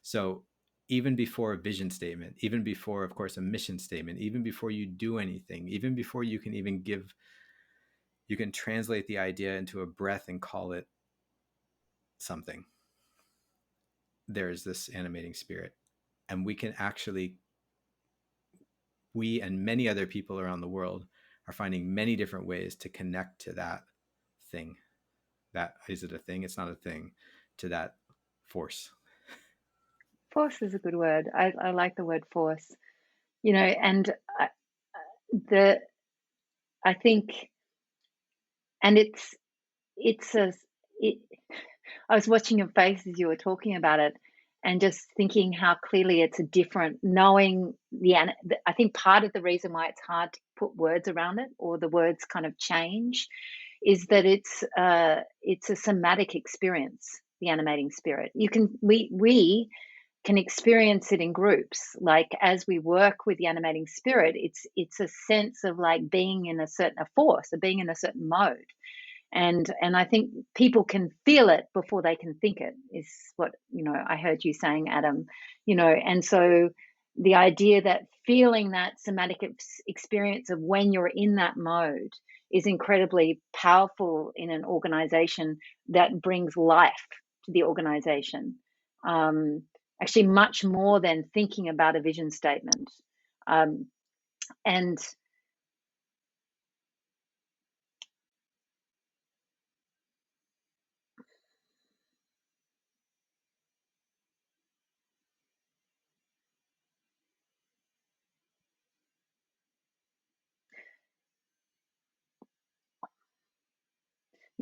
So even before a vision statement, even before, of course, a mission statement, even before you do anything, even before you can even you can translate the idea into a breath and call it something, there's this animating spirit. And we and many other people around the world are finding many different ways to connect to that thing. That, is it a thing? It's not a thing. To that force. Force is a good word. I like the word force. And the I think, and I was watching your face as you were talking about it, and just thinking how clearly it's a different, knowing I think part of the reason why it's hard to put words around it, or the words kind of change, is that it's a somatic experience. The animating spirit, we can experience it in groups. Like, as we work with the animating spirit, it's a sense of like being in a force, or being in a certain mode. And I think people can feel it before they can think it, is what I heard you saying, Adam. And so the idea that feeling that somatic experience of when you're in that mode is incredibly powerful in an organization that brings life to the organization. Actually, much more than thinking about a vision statement. And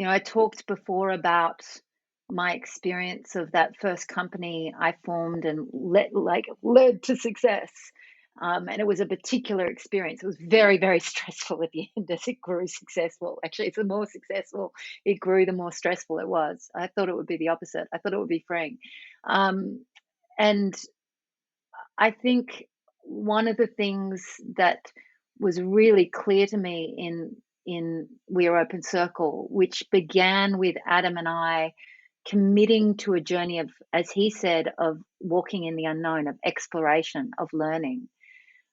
I talked before about my experience of that first company I formed and led to success. And it was a particular experience. It was very, very stressful at the end as it grew successful. Actually, it's the more successful it grew, the more stressful it was. I thought it would be the opposite. I thought it would be freeing. And I think one of the things that was really clear to me in We Are Open Circle, which began with Adam and I committing to a journey of, as he said, of walking in the unknown, of exploration, of learning,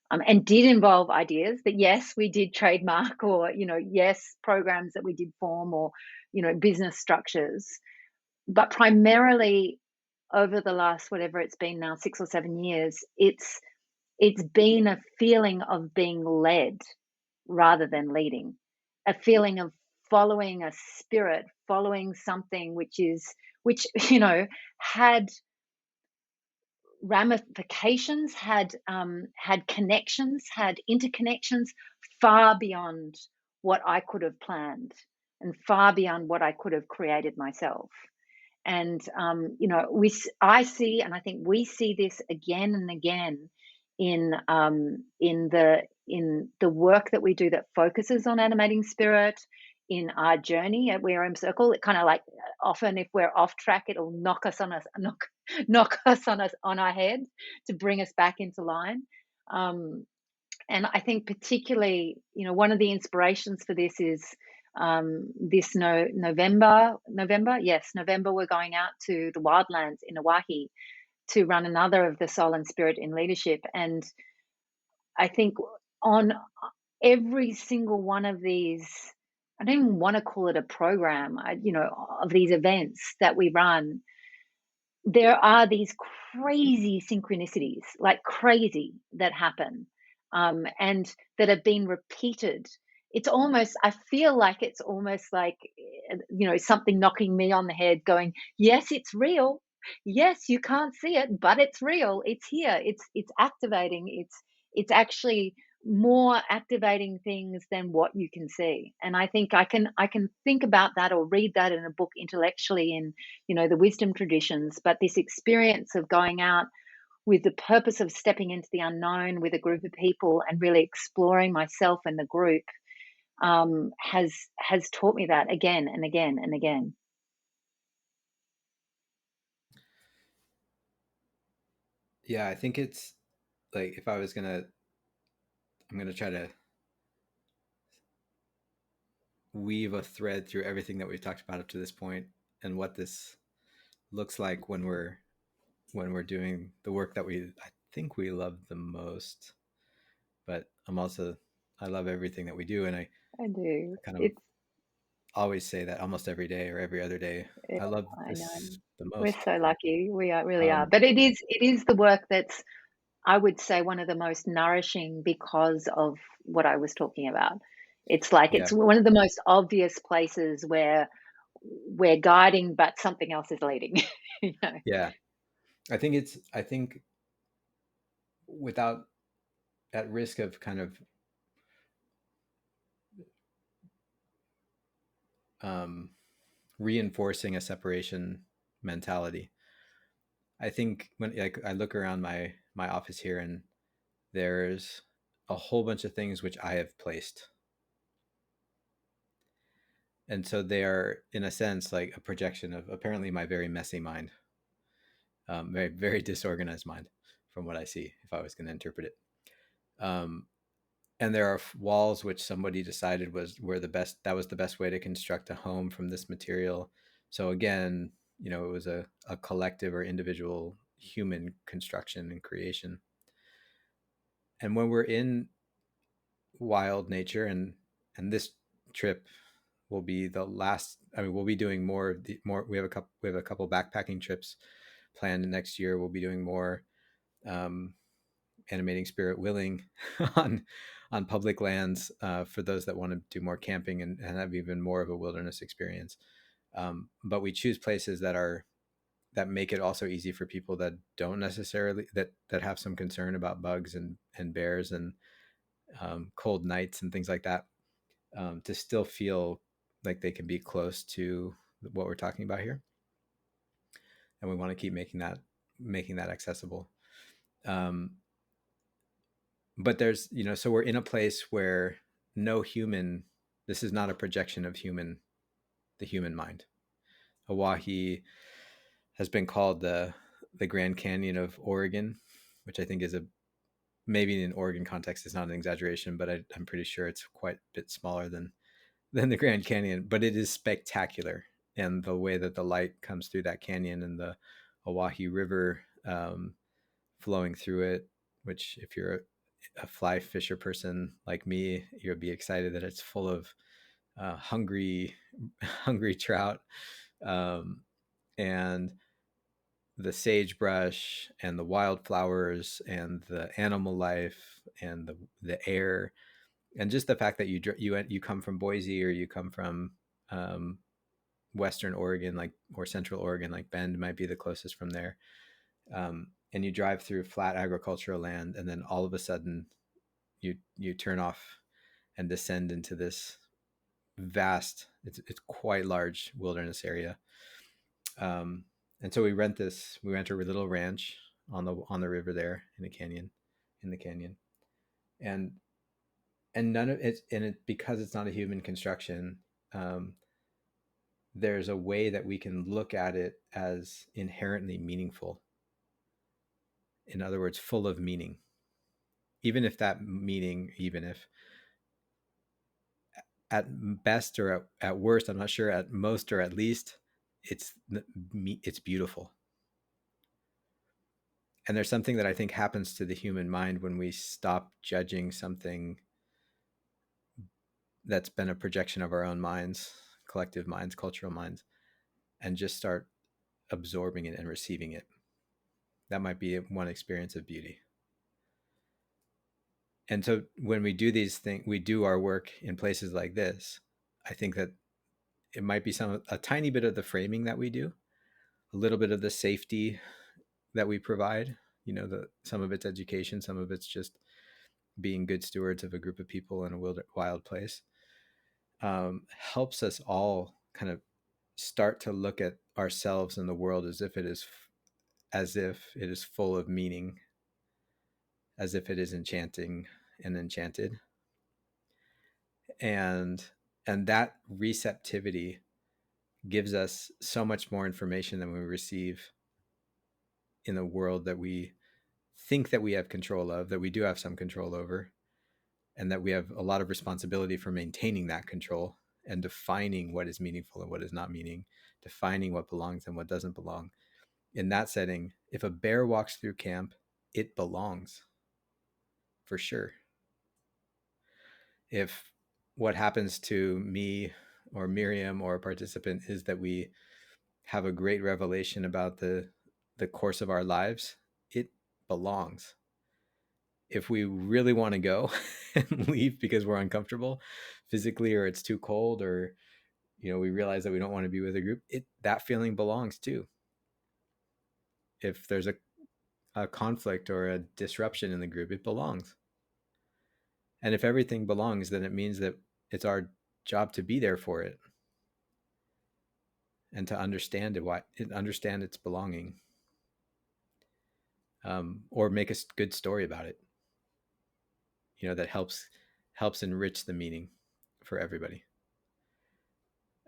and did involve ideas that, yes, we did trademark, or yes, programs that we did form, or business structures, but primarily over the last, whatever it's been now, 6 or 7 years, it's been a feeling of being led, rather than leading. A feeling of following a spirit, following something which had ramifications, had connections, had interconnections far beyond what I could have planned and far beyond what I could have created myself. And I see, and I think we see this again and again in the work that we do that focuses on animating spirit, in our journey at We Are Circle. It kind of like, often if we're off track, it'll knock us on our head to bring us back into line. Um, and I think particularly, one of the inspirations for this is this November, yes, November, we're going out to the wildlands in Oahe to run another of the Soul and Spirit in Leadership. And I think on every single one of these, I don't even want to call it a program, of these events that we run, there are these crazy synchronicities, like crazy, that happen, and that have been repeated. I feel like it's almost like, something knocking me on the head, going, yes, it's real. Yes, you can't see it, but it's real. It's here. It's activating. It's actually more activating things than what you can see. And I think I can think about that or read that in a book intellectually in, the wisdom traditions, but this experience of going out with the purpose of stepping into the unknown with a group of people and really exploring myself and the group, has taught me that again and again and again. Yeah, I think it's like, if I was gonna, I'm gonna try to weave a thread through everything that we've talked about up to this point, and what this looks like when we're doing the work that I think we love the most. But I love everything that we do, and I I do. kind of It's always say that almost every day or every other day. Yeah, I love I know. this the We're most. so lucky. We really are. Um, But it is the work that's, I would say, one of the most nourishing because of what I was talking about. It's like yeah, it's one of the most obvious places where we're guiding, but something else is leading. you know. yeah. I think without, at risk of kind of um, reinforcing a separation mentality. I think when, like, I look around my office here, and there's a whole bunch of things which I have placed, and so they are, in a sense, like a projection of apparently my very messy mind, very very disorganized mind, from what I see, if I was going to interpret it. Um, and there are walls which somebody decided were the best, that was the best way to construct a home from this material. So again, it was a collective or individual human construction and creation. And when we're in wild nature, and this trip will be the last, I mean, we'll be doing more, we have a couple backpacking trips planned next year. We'll be doing more, um, animating spirit willing, on public lands, for those that want to do more camping, and have even more of a wilderness experience. But we choose places that make it also easy for people that don't necessarily, that have some concern about bugs and bears, and cold nights and things like that, to still feel like they can be close to what we're talking about here. And we want to keep making that accessible. Um, but there's, so we're in a place where no human, this is not a projection of the human mind. Hawaii has been called the Grand Canyon of Oregon, which I think is maybe in Oregon context is not an exaggeration, but I'm pretty sure it's quite a bit smaller than the Grand Canyon. But it is spectacular, and the way that the light comes through that canyon, and the Oahe River, flowing through it, which, if you're a fly fisher person like me, you'll be excited that it's full of hungry hungry trout, um, and the sagebrush and the wildflowers and the animal life and the air. And just the fact that you come from Boise, or you come from um, Western Oregon, like, or Central Oregon, like Bend might be the closest from there, and you drive through flat agricultural land, and then all of a sudden you turn off and descend into this vast, it's quite large wilderness area. Um, and so we rent a little ranch on the river there in the canyon, and none of it, because it's not a human construction. Um, there's a way that we can look at it as inherently meaningful. In other words, full of meaning, even if that meaning, even if at best or at worst, I'm not sure, at most or at least, it's it's beautiful. And there's something that I think happens to the human mind when we stop judging something that's been a projection of our own minds, collective minds, cultural minds, and just start absorbing it and receiving it. That might be one experience of beauty. And so when we do these things, we do our work in places like this, I think that it might be a tiny bit of the framing that we do, a little bit of the safety that we provide. Some of it's education, some of it's just being good stewards of a group of people in a wild place. Helps us all kind of start to look at ourselves and the world as if it is full of meaning, as if it is enchanting and enchanted. And that receptivity gives us so much more information than we receive in a world that we think that we have control of, that we do have some control over, and that we have a lot of responsibility for maintaining that control and defining what is meaningful and what is not meaning, defining what belongs and what doesn't belong. In that setting, if a bear walks through camp, it belongs for sure. If what happens to me or Miriam or a participant is that we have a great revelation about the course of our lives, it belongs. If we really want to go and leave because we're uncomfortable physically, or it's too cold, or we realize that we don't want to be with a group, that feeling belongs too. If there's a conflict or a disruption in the group, it belongs. And if everything belongs, then it means that it's our job to be there for it and to understand understand its belonging, or make a good story about it. That helps enrich the meaning for everybody.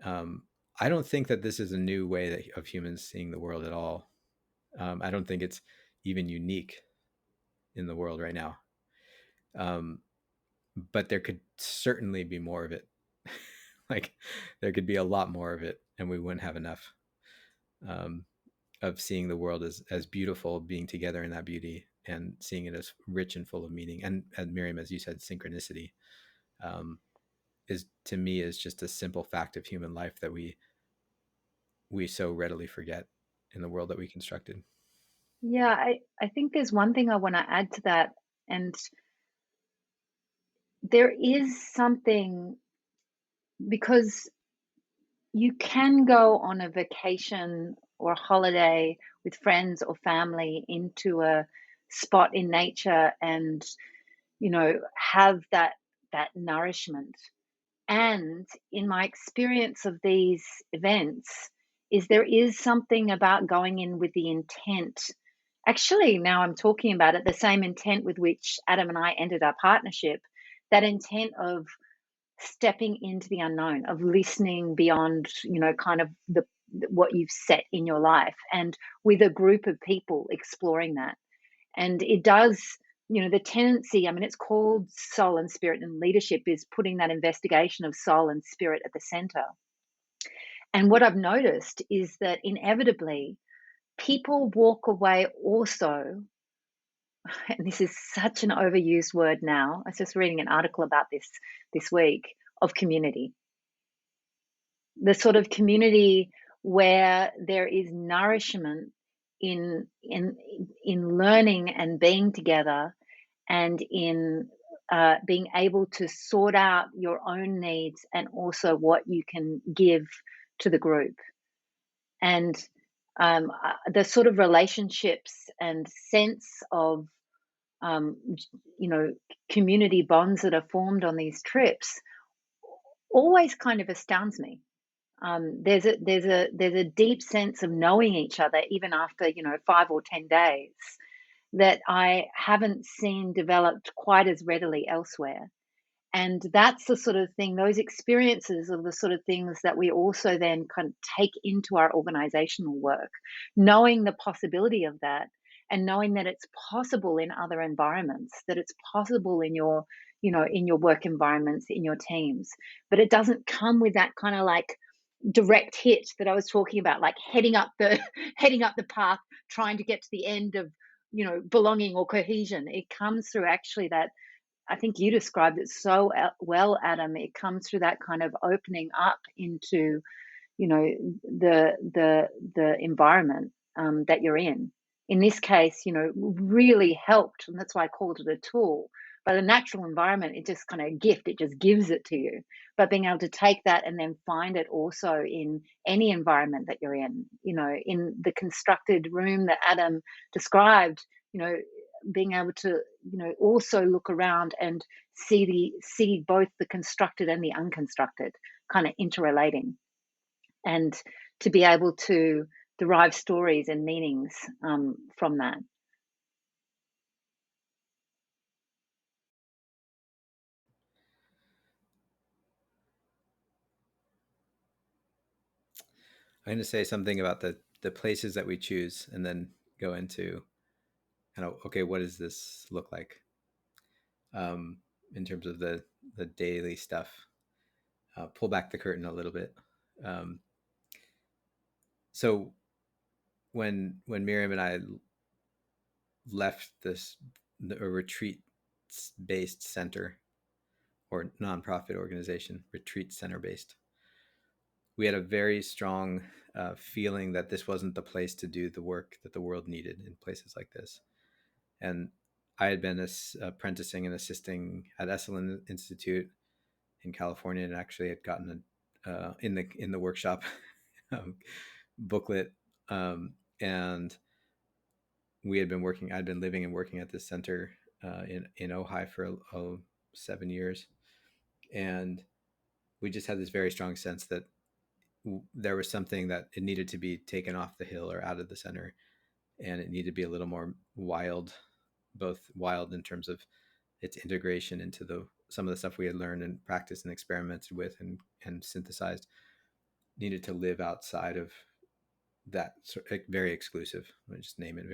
I don't think that this is a new way of humans seeing the world at all. I don't think it's even unique in the world right now. But there could certainly be more of it. Like, there could be a lot more of it, and we wouldn't have enough of seeing the world as beautiful, being together in that beauty, and seeing it as rich and full of meaning. And Miriam, as you said, synchronicity is, to me, is just a simple fact of human life that we so readily forget in the world that we constructed. Yeah, I think there's one thing I want to add to that. And there is something, because you can go on a vacation or a holiday with friends or family into a spot in nature and have that nourishment. And in my experience of these events, is there is something about going in with the intent. Actually, now I'm talking about it, the same intent with which Adam and I ended our partnership, that intent of stepping into the unknown, of listening beyond, kind of the what you've set in your life, and with a group of people exploring that. And it does, the tendency, I mean, it's called Soul and Spirit, and leadership is putting that investigation of soul and spirit at the center. And what I've noticed is that inevitably people walk away also, and this is such an overused word now. I was just reading an article about this week, of community. The sort of community where there is nourishment in learning and being together, and in being able to sort out your own needs and also what you can give to the group. And the sort of relationships and sense of um, you know community bonds that are formed on these trips always kind of astounds me. There's a deep sense of knowing each other even after 5 or 10 days that I haven't seen developed quite as readily elsewhere. And that's the sort of thing, those experiences are the sort of things that we also then kind of take into our organizational work, knowing the possibility of that and knowing that it's possible in other environments, that it's possible in your work environments, in your teams. But it doesn't come with that kind of like direct hit that I was talking about, like heading up the heading up the path, trying to get to the end of belonging or cohesion. It comes through actually that I think you described it so well, Adam. It comes through that kind of opening up into, you know, the environment that you're in. In this case, really helped, and that's why I called it a tool. But the natural environment, it just kind of gift, it just gives it to you. But being able to take that and then find it also in any environment that you're in the constructed room that Adam described, you know, being able to, also look around and see both the constructed and the unconstructed kind of interrelating, and to be able to derive stories and meanings from that. I'm going to say something about the places that we choose, and then go into kind of, okay, what does this look like um, in terms of the daily stuff. Pull back the curtain a little bit. Um, so when Miriam and I left a retreat based center or nonprofit organization, retreat center based, we had a very strong feeling that this wasn't the place to do the work that the world needed in places like this. And I had been apprenticing and assisting at Esalen Institute in California, and actually had gotten in the workshop um, booklet, and we had been working. I'd been living and working at this center in Ojai for 7 years, and we just had this very strong sense that there was something that it needed to be taken off the hill or out of the center, and it needed to be a little more wild, both wild in terms of its integration into some of the stuff we had learned and practiced and experimented with and synthesized, needed to live outside of that very exclusive, I just name it,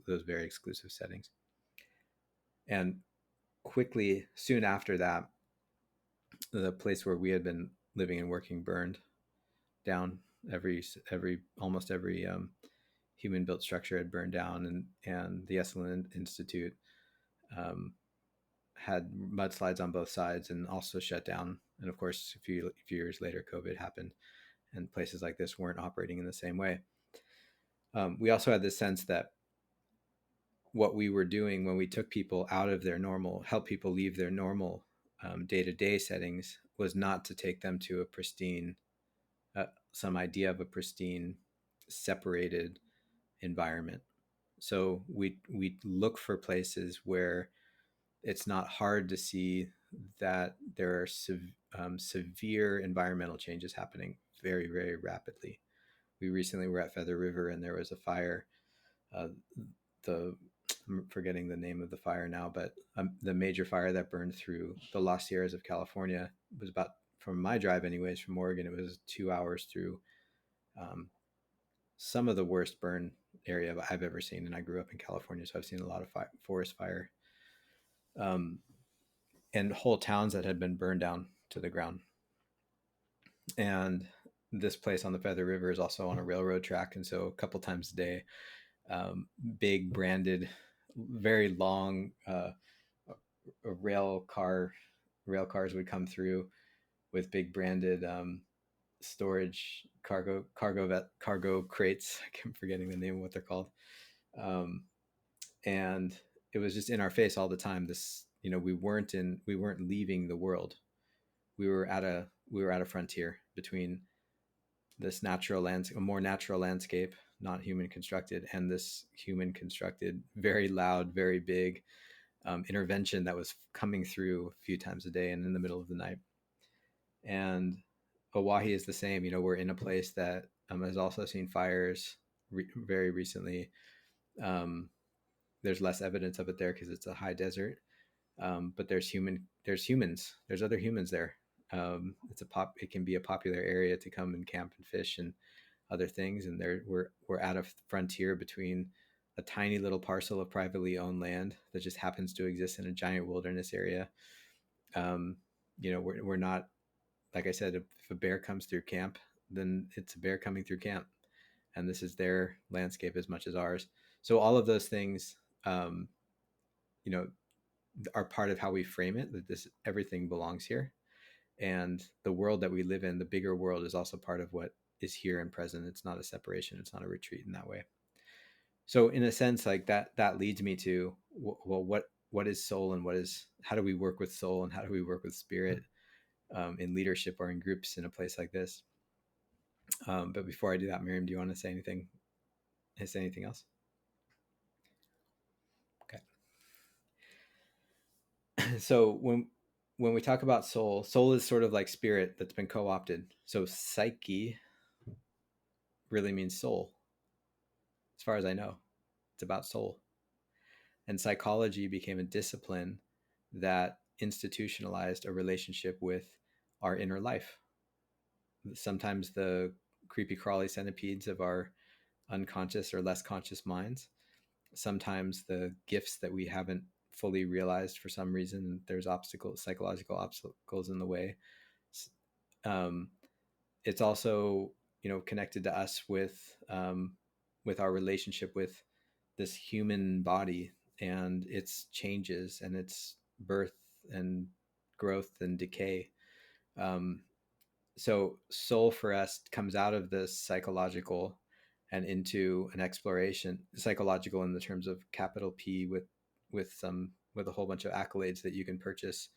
those very exclusive settings. And quickly, soon after that, the place where we had been living and working burned down. Almost every human built structure had burned down, and the Esalen Institute um, had mudslides on both sides and also shut down. And of course, a few years later, COVID happened, and places like this weren't operating in the same way. We also had this sense that what we were doing when we took people out of their normal, help people leave their normal day-to-day settings, was not to take them to a pristine, some idea of a pristine, separated environment. So we look for places where it's not hard to see that there are severe environmental changes happening very, very rapidly. We recently were at Feather River, and there was a fire. Uh, I'm forgetting the name of the fire now, but the major fire that burned through the Los Sierras of California was about, from my drive anyways, from Oregon, it was 2 hours through um, some of the worst burn area I've ever seen. And I grew up in California, so I've seen a lot of forest fire, um, and whole towns that had been burned down to the ground. And this place on the Feather River is also on a railroad track, and so a couple times a day, big branded, very long rail cars would come through with big branded storage cargo crates. I'm forgetting the name of what they're called, and it was just in our face all the time. This we weren't leaving the world. We were at a frontier between this a more natural landscape, not human constructed, and this human constructed, very loud, very big intervention that was coming through a few times a day and in the middle of the night. And Oahe is the same. We're in a place that has also seen fires very recently. Um, there's less evidence of it there because it's a high desert. But there's humans, there's other humans there. It can be a popular area to come and camp and fish and other things. And we're at a frontier between a tiny little parcel of privately owned land that just happens to exist in a giant wilderness area. Um, we're not, like I said, if a bear comes through camp, then it's a bear coming through camp, and this is their landscape as much as ours. So all of those things, um, you know, are part of how we frame it. That this everything belongs here, and the world that we live in, the bigger world, is also part of what is here and present. It's not a separation. It's not a retreat in that way. So in a sense, like that leads me to, well, what is soul, and how do we work with soul, and how do we work with spirit in leadership or in groups in a place like this? But before I do that, Miriam, do you want to say anything? Say anything else? Okay. So when we talk about soul, soul is sort of like spirit that's been co-opted. So psyche really means soul, as far as I know. It's about soul. And psychology became a discipline that institutionalized a relationship with our inner life. Sometimes the creepy crawly centipedes of our unconscious or less conscious minds, sometimes the gifts that we haven't fully realized for some reason. There's psychological obstacles in the way. Um, it's also, connected to us with our relationship with this human body and its changes and its birth and growth and decay. Um, so soul for us comes out of the psychological and into an exploration, psychological in the terms of capital P, with a whole bunch of accolades that you can purchase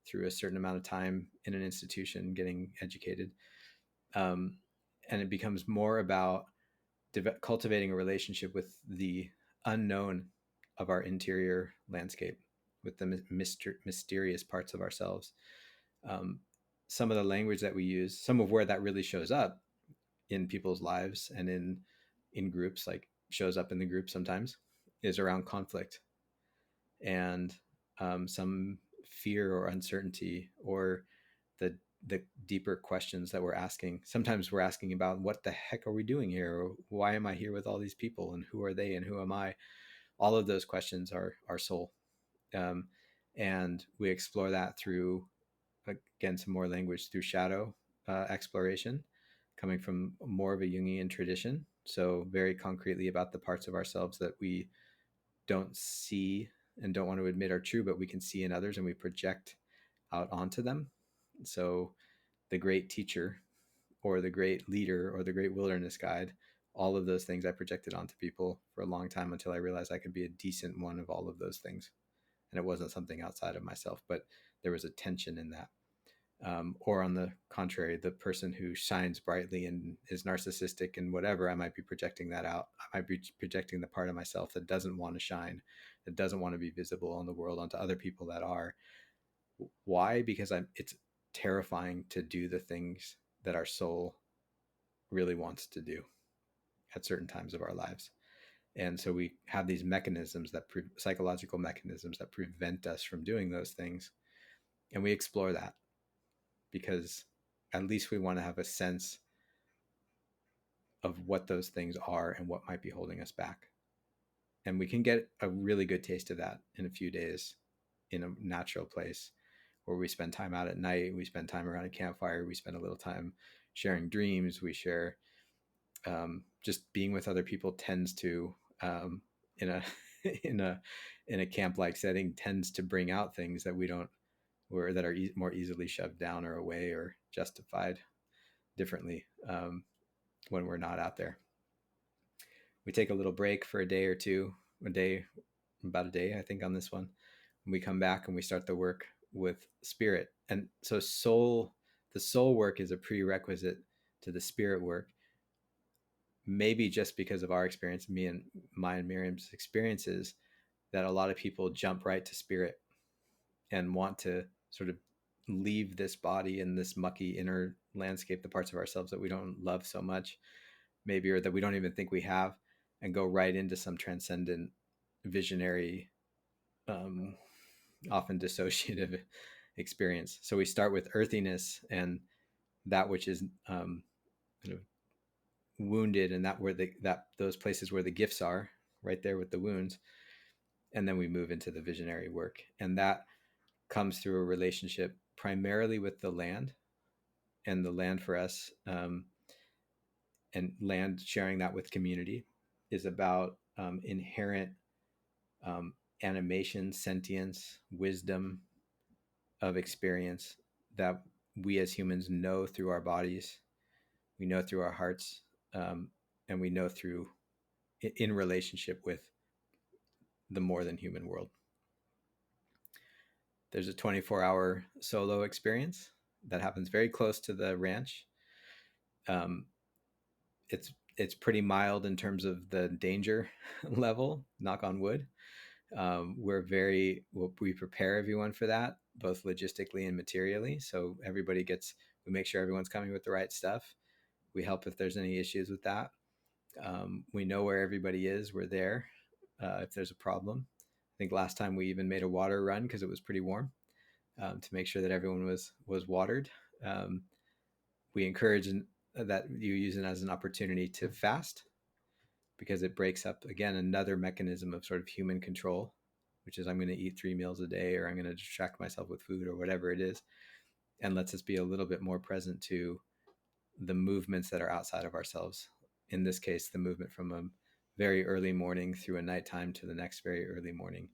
through a certain amount of time in an institution getting educated. Um, and it becomes more about cultivating a relationship with the unknown of our interior landscape, with the mysterious parts of ourselves. Um, some of the language that we use, some of where that really shows up in people's lives and in groups, like shows up in the group sometimes, is around conflict and some fear or uncertainty, or the deeper questions that we're asking. Sometimes we're asking about, what the heck are we doing here? Or why am I here with all these people? And who are they? And who am I? All of those questions are our soul. Um, and we explore that through, again, some more language, through shadow exploration, coming from more of a Jungian tradition. So very concretely about the parts of ourselves that we don't see and don't want to admit are true, but we can see in others, and we project out onto them. So the great teacher or the great leader or the great wilderness guide, all of those things I projected onto people for a long time, until I realized I could be a decent one of all of those things. And it wasn't something outside of myself, but there was a tension in that. Or on the contrary, the person who shines brightly and is narcissistic and whatever, I might be projecting that out. I might be projecting the part of myself that doesn't want to shine, that doesn't want to be visible in the world, onto other people that are. Why? Because it's terrifying to do the things that our soul really wants to do at certain times of our lives. And so we have these mechanisms, psychological mechanisms, that prevent us from doing those things. And we explore that because at least we want to have a sense of what those things are and what might be holding us back. And we can get a really good taste of that in a few days in a natural place where we spend time out at night, we spend time around a campfire, we spend a little time sharing dreams, we share, just being with other people tends to, in a in a camp like setting, tends to bring out things that we don't, or that are more easily shoved down or away or justified differently when we're not out there. We take a little break for a day or two, about a day, I think, on this one. We come back and we start the work with spirit. And so the soul work is a prerequisite to the spirit work. Maybe just because of our experience, my and Miriam's experiences, that a lot of people jump right to spirit and want to sort of leave this body and this mucky inner landscape, the parts of ourselves that we don't love so much, maybe, or that we don't even think we have, and go right into some transcendent, visionary, often dissociative experience. So we start with earthiness and that which is kind of wounded, and that where that those places where the gifts are, right there with the wounds, and then we move into the visionary work, and that comes through a relationship primarily with the land. And the land for us, and land sharing that with community, is about inherent um, animation, sentience, wisdom of experience that we as humans know through our bodies, we know through our hearts, and we know through in relationship with the more than human world. There's a 24-hour solo experience that happens very close to the ranch. Um, it's pretty mild in terms of the danger level. Knock on wood. We prepare everyone for that, both logistically and materially. So we make sure everyone's coming with the right stuff. We help if there's any issues with that. We know where everybody is. We're there if there's a problem. I think last time we even made a water run because it was pretty warm, to make sure that everyone was watered. We encourage that you use it as an opportunity to fast, because it breaks up, again, another mechanism of sort of human control, which is I'm going to eat 3 meals a day, or I'm going to distract myself with food, or whatever it is, and lets us be a little bit more present to the movements that are outside of ourselves. In this case, the movement from a very early morning through a nighttime to the next very early morning.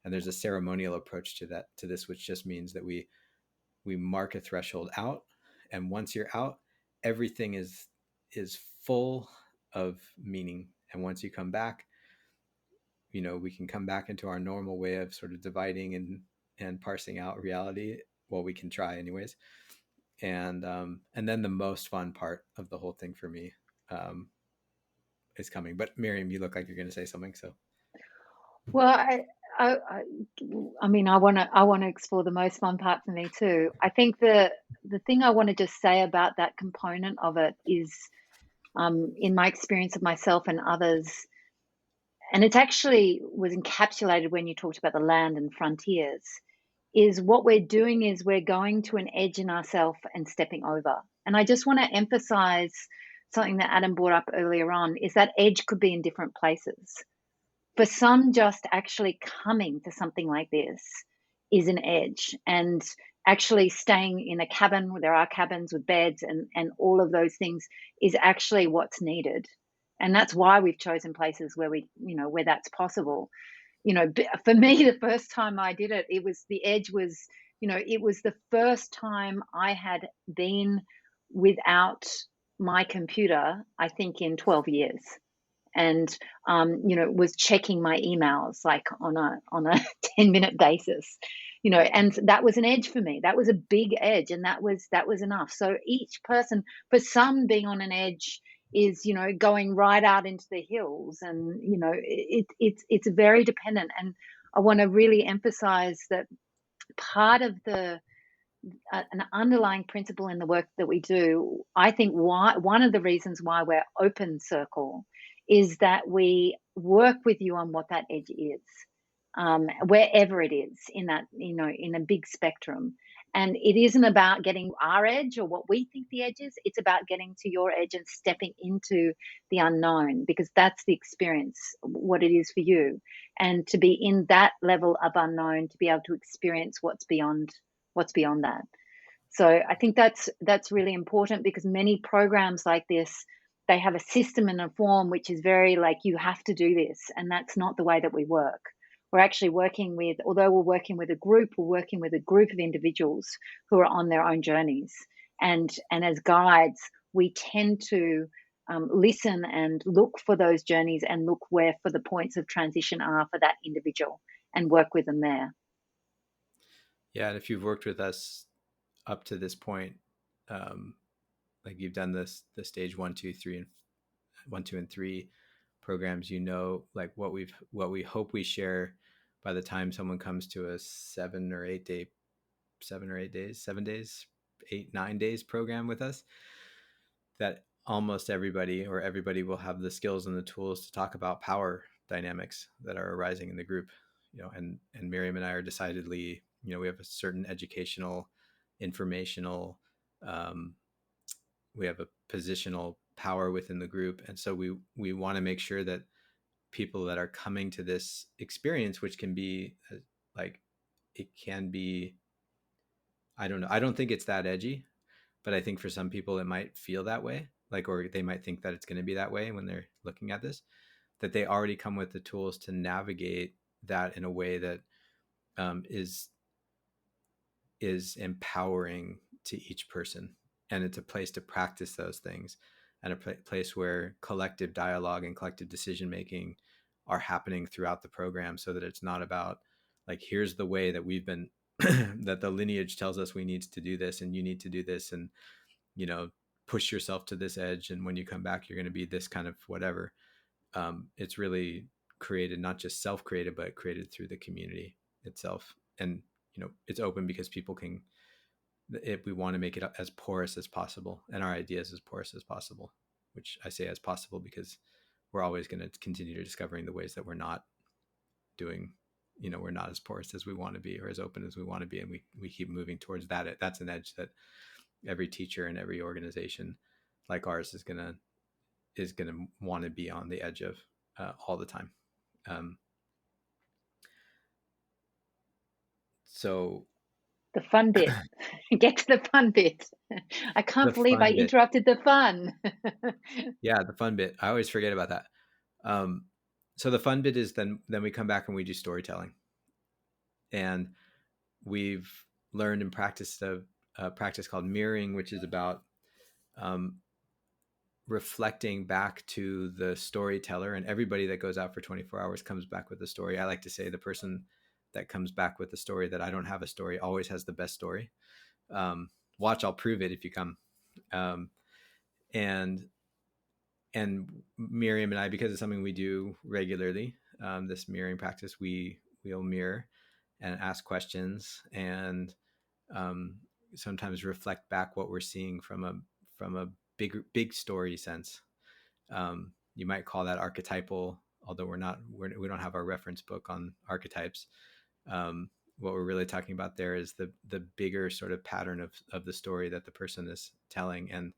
And there's a ceremonial approach to this, which just means that we mark a threshold out, and once you're out, everything is full of meaning. And once you come back, we can come back into our normal way of sort of dividing and parsing out reality. Well, we can try anyways. And then the most fun part of the whole thing for me is coming. But Miriam, you look like you're going to say something. So Well, I, I, I mean, I want to explore the most fun part for me too. I think the thing I want to just say about that component of it is, in my experience of myself and others, and it actually was encapsulated when you talked about the land and frontiers, is what we're doing is we're going to an edge in ourselves and stepping over. And I just want to emphasize something that Adam brought up earlier on, is that edge could be in different places. For some, just actually coming to something like this is an edge, and actually staying in a cabin where there are cabins with beds and all of those things is actually what's needed. And that's why we've chosen places where where that's possible. For me, the first time I did it, the edge was, it was the first time I had been without my computer, I think, in 12 years. And was checking my emails like on a 10-minute basis, and that was an edge for me. That was a big edge, and that was enough. So each person, for some, being on an edge is going right out into the hills, and it's very dependent. And I want to really emphasize that part of an underlying principle in the work that we do, I think, one of the reasons why we're open circle is that we work with you on what that edge is, wherever it is in that, in a big spectrum. And it isn't about getting our edge or what we think the edge is. It's about getting to your edge and stepping into the unknown, because that's the experience, what it is for you. And to be in that level of unknown, to be able to experience what's beyond that. So I think that's really important, because many programs like this, they have a system and a form which is very like, you have to do this, and that's not the way that we work. We're actually although we're working with a group, we're working with a group of individuals who are on their own journeys, and as guides, we tend to listen and look for those journeys and look where for the points of transition are for that individual and work with them there. Yeah, and if you've worked with us up to this point, like you've done the stage 1, 2, 3, and 1, 2, and 3 programs, like what we hope we share by the time someone comes to a 7 or 8 days, 7 days, 8, 9 days program with us, that almost everybody or everybody will have the skills and the tools to talk about power dynamics that are arising in the group. And Miriam and I are decidedly, we have a certain educational, informational, um, we have a positional power within the group, and so we want to make sure that people that are coming to this experience, which can be like, it can be, I don't know, I don't think it's that edgy, but I think for some people it might feel that way, like, or they might think that it's going to be that way when they're looking at this, that they already come with the tools to navigate that in a way that is empowering to each person. And it's a place to practice those things, and a place where collective dialogue and collective decision making are happening throughout the program, so that it's not about, like, here's the way that we've been that the lineage tells us we need to do this, and you need to do this, and push yourself to this edge, and when you come back you're going to be this kind of whatever. It's really created, not just self-created, but created through the community itself. And it's open because people can, if we want to make it as porous as possible, and our ideas as porous as possible, which I say as possible because we're always going to continue to discovering the ways that we're not doing, we're not as porous as we want to be, or as open as we want to be, and we keep moving towards that. That's an edge that every teacher and every organization like ours is gonna want to be on the edge of, all the time. Um, so The fun bit. Get to the fun bit. I the can't believe I fun bit, interrupted the fun. yeah, the fun bit. I always forget about that. Um, so the fun bit is then we come back and we do storytelling, and we've learned and practiced a practice called mirroring, which is about um, reflecting back to the storyteller. And everybody that goes out for 24 hours comes back with a story. I like to say the person that comes back with a story that I don't have a story always has the best story. um, Watch, I'll prove it if you come. um, and and Miriam and I, because it's something we do regularly, this mirroring practice, we'll mirror and ask questions, and um, sometimes reflect back what we're seeing from a big story sense. You might call that archetypal, although we don't have our reference book on archetypes. Um, what we're really talking about there is the bigger sort of pattern of the story that the person is telling, and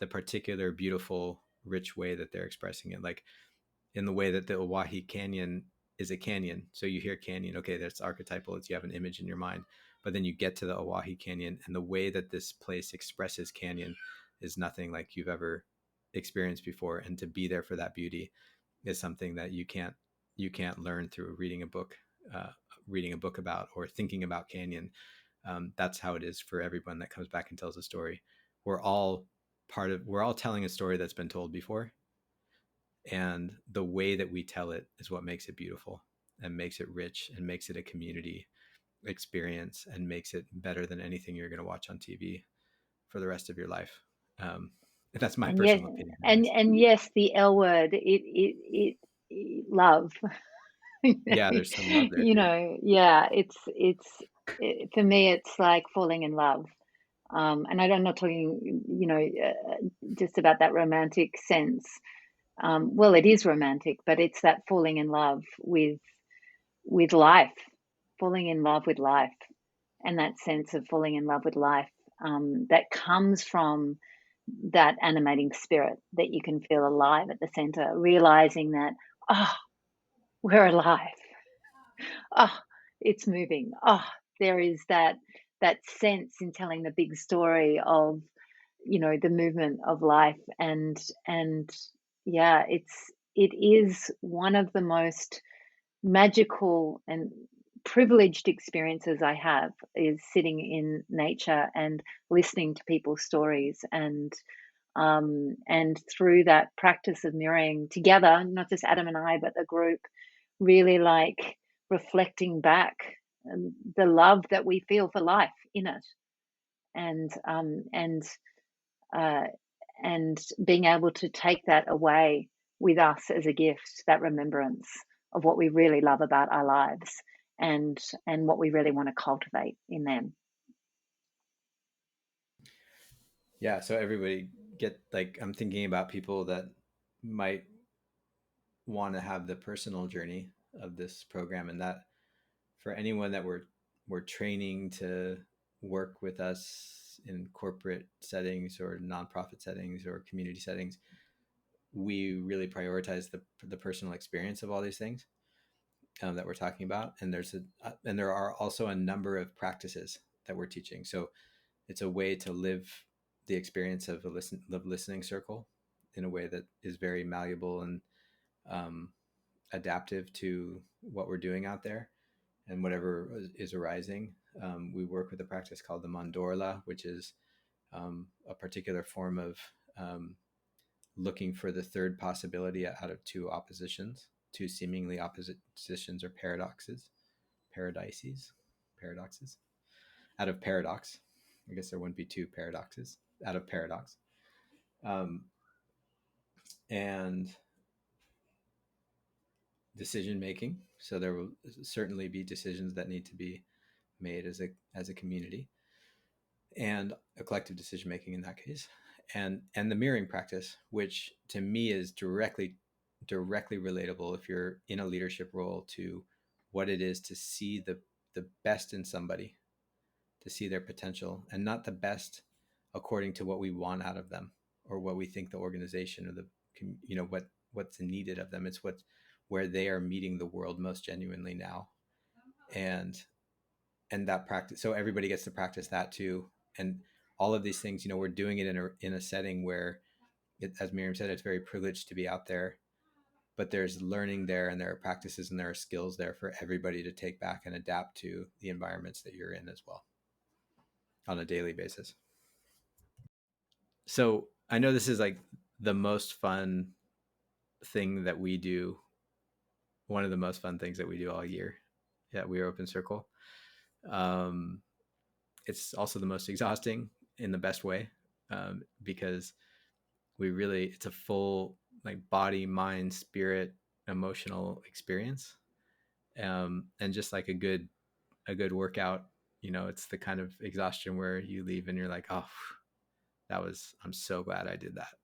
the particular beautiful, rich way that they're expressing it. Like, in the way that the Oahe Canyon is a canyon. So you hear canyon, okay, that's archetypal. It's, you have an image in your mind, but then you get to the Oahe Canyon, and the way that this place expresses canyon is nothing like you've ever experienced before. And to be there for that beauty is something that you can't learn through uh, reading a book about, or thinking about canyon. That's how it is for everyone that comes back and tells a story. We're all telling a story that's been told before, and the way that we tell it is what makes it beautiful, and makes it rich, and makes it a community experience, and makes it better than anything you're going to watch on TV for the rest of your life. um, that's my And yes, personal opinion and anyways. and yes, the L word, love. You Yeah, know, there's some love there too. yeah, for me, it's like falling in love. And I'm not talking, just about that romantic sense. Well, it is romantic, but it's that falling in love with life, falling in love with life, and that sense of falling in love with life, that comes from that animating spirit that you can feel alive at the center, realizing that, oh, we're alive. Oh, it's moving. Oh, there is that sense in telling the big story of, the movement of life. And yeah, it is one of the most magical and privileged experiences I have, is sitting in nature and listening to people's stories, and through that practice of mirroring together, not just Adam and I, but the group, really like reflecting back, the love that we feel for life in it, and uh, and being able to take that away with us as a gift, that remembrance of what we really love about our lives, and what we really want to cultivate in them. Yeah, so everybody get like, I'm thinking about people that might want to have the personal journey of this program, and that for anyone that we're training to work with us in corporate settings or nonprofit settings or community settings, we really prioritize the personal experience of all these things that we're talking about. And and there are also a number of practices that we're teaching. So it's a way to live the experience of listening circle in a way that is very malleable and um, adaptive to what we're doing out there and whatever is arising. We work with a practice called the mandorla, which is a particular form of um, looking for the third possibility out of two oppositions, two seemingly opposite positions or paradises, paradoxes, out of paradox. I guess there wouldn't be two paradoxes out of paradox. Um, and decision making. So there will certainly be decisions that need to be made as a community, and a collective decision making in that case, and the mirroring practice, which to me is directly relatable if you're in a leadership role to what it is to see the best in somebody, to see their potential, and not the best according to what we want out of them or what we think the organization or the what's needed of them. It's where they are meeting the world most genuinely now, and that practice, so everybody gets to practice that too. And all of these things, we're doing it in a setting where as Miriam said, it's very privileged to be out there, but there's learning there, and there are practices and there are skills there for everybody to take back and adapt to the environments that you're in as well on a daily basis. So I know this is like the most fun thing that we do, one of the most fun things that we do all year at We Are Open Circle. um, it's also the most exhausting in the best way, because it's a full like body, mind, spirit, emotional experience, and just like a good workout. It's the kind of exhaustion where you leave and you're like, oh, I'm so glad I did that,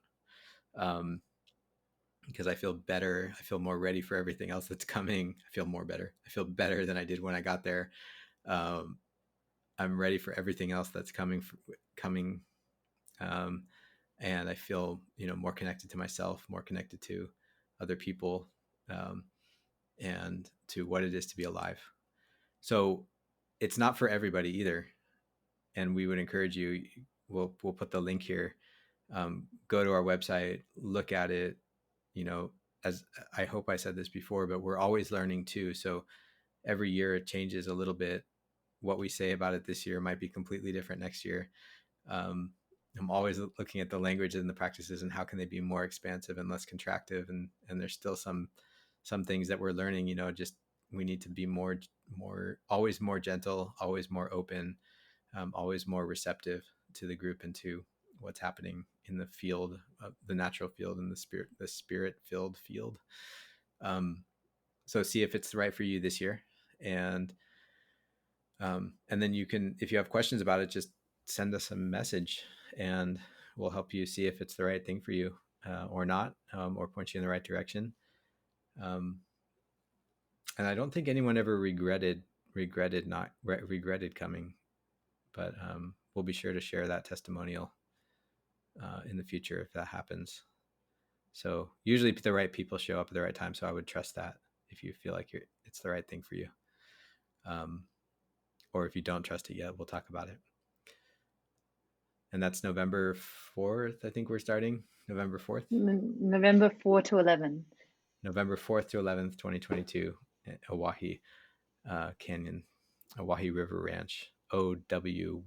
because I feel better. I feel more ready for everything else that's coming. I feel more better. I feel better than I did when I got there. um, I'm ready for everything else that's coming. Um, and I feel, more connected to myself, more connected to other people, um, and to what it is to be alive. So it's not for everybody either, and we would encourage you. We'll put the link here. Go to our website, look at it. As I hope I said this before, but we're always learning too. So every year it changes a little bit. What we say about it this year might be completely different next year. um, I'm always looking at the language and the practices and how can they be more expansive and less contractive. And there's still some things that we're learning. Just we need to be always more gentle, always more open, always more receptive to the group and to what's happening in the field, the natural field, and the spirit filled field. Um, so see if it's right for you this year, and then you can, if you have questions about it, just send us a message and we'll help you see if it's the right thing for you, or not, or point you in the right direction. Um, and I don't think anyone ever regretted coming, but we'll be sure to share that testimonial in the future if that happens. So usually the right people show up at the right time. So I would trust that if you feel like it's the right thing for you. Or if you don't trust it yet, we'll talk about it. And that's November 4th. I think we're starting November 4th. November 4 to 11. November 4th to 11th, 2022, at Owyhee Canyon, Owyhee River Ranch, Owyhee,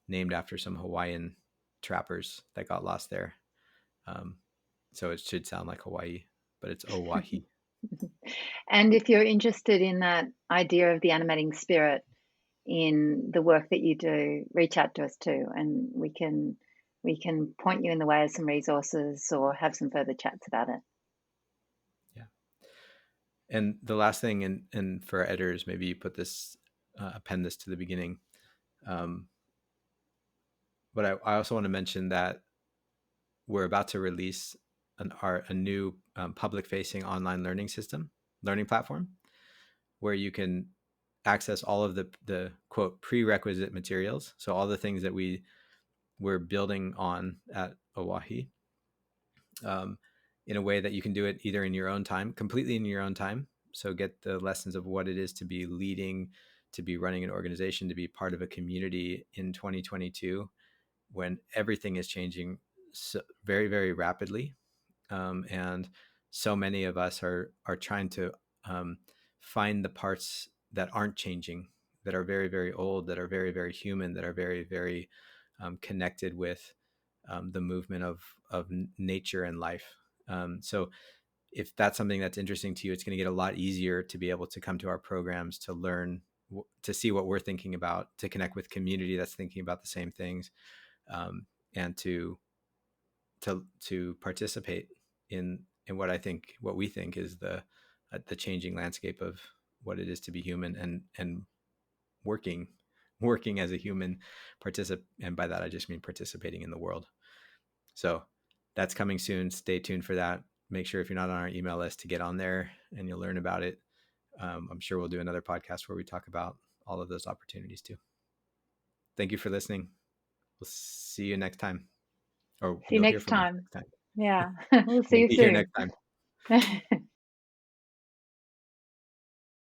named after some Hawaiian trappers that got lost there. So it should sound like Hawaii, but it's Owyhee. And if you're interested in that idea of the animating spirit in the work that you do, reach out to us too, and we can point you in the way of some resources or have some further chats about it. Yeah. And the last thing, and for editors, maybe you put this, append this to the beginning. Um, but I also want to mention that we're about to release a new public facing online learning platform, where you can access all of the quote prerequisite materials. So all the things that we're building on at Oahi, um, in a way that you can do it either in your own time, completely in your own time. So get the lessons of what it is to be leading, to be running an organization, to be part of a community in 2022, when everything is changing so very, very rapidly. And so many of us are trying to um, find the parts that aren't changing, that are very, very old, that are very, very human, that are very, very connected with the movement of nature and life. So if that's something that's interesting to you, it's going to get a lot easier to be able to come to our programs, to learn, to see what we're thinking about, to connect with community that's thinking about the same things, and to participate in what we think is the changing landscape of what it is to be human, and working working as a human participant. And by that I just mean participating in the world. So that's coming soon. Stay tuned for that. Make sure, if you're not on our email list, to get on there, and you'll learn about it. I'm sure we'll do another podcast where we talk about all of those opportunities too. Thank you for listening. We'll see you next time, or See you you'll hear next from us time. next time. Yeah, we'll see We'll you be here soon. next time.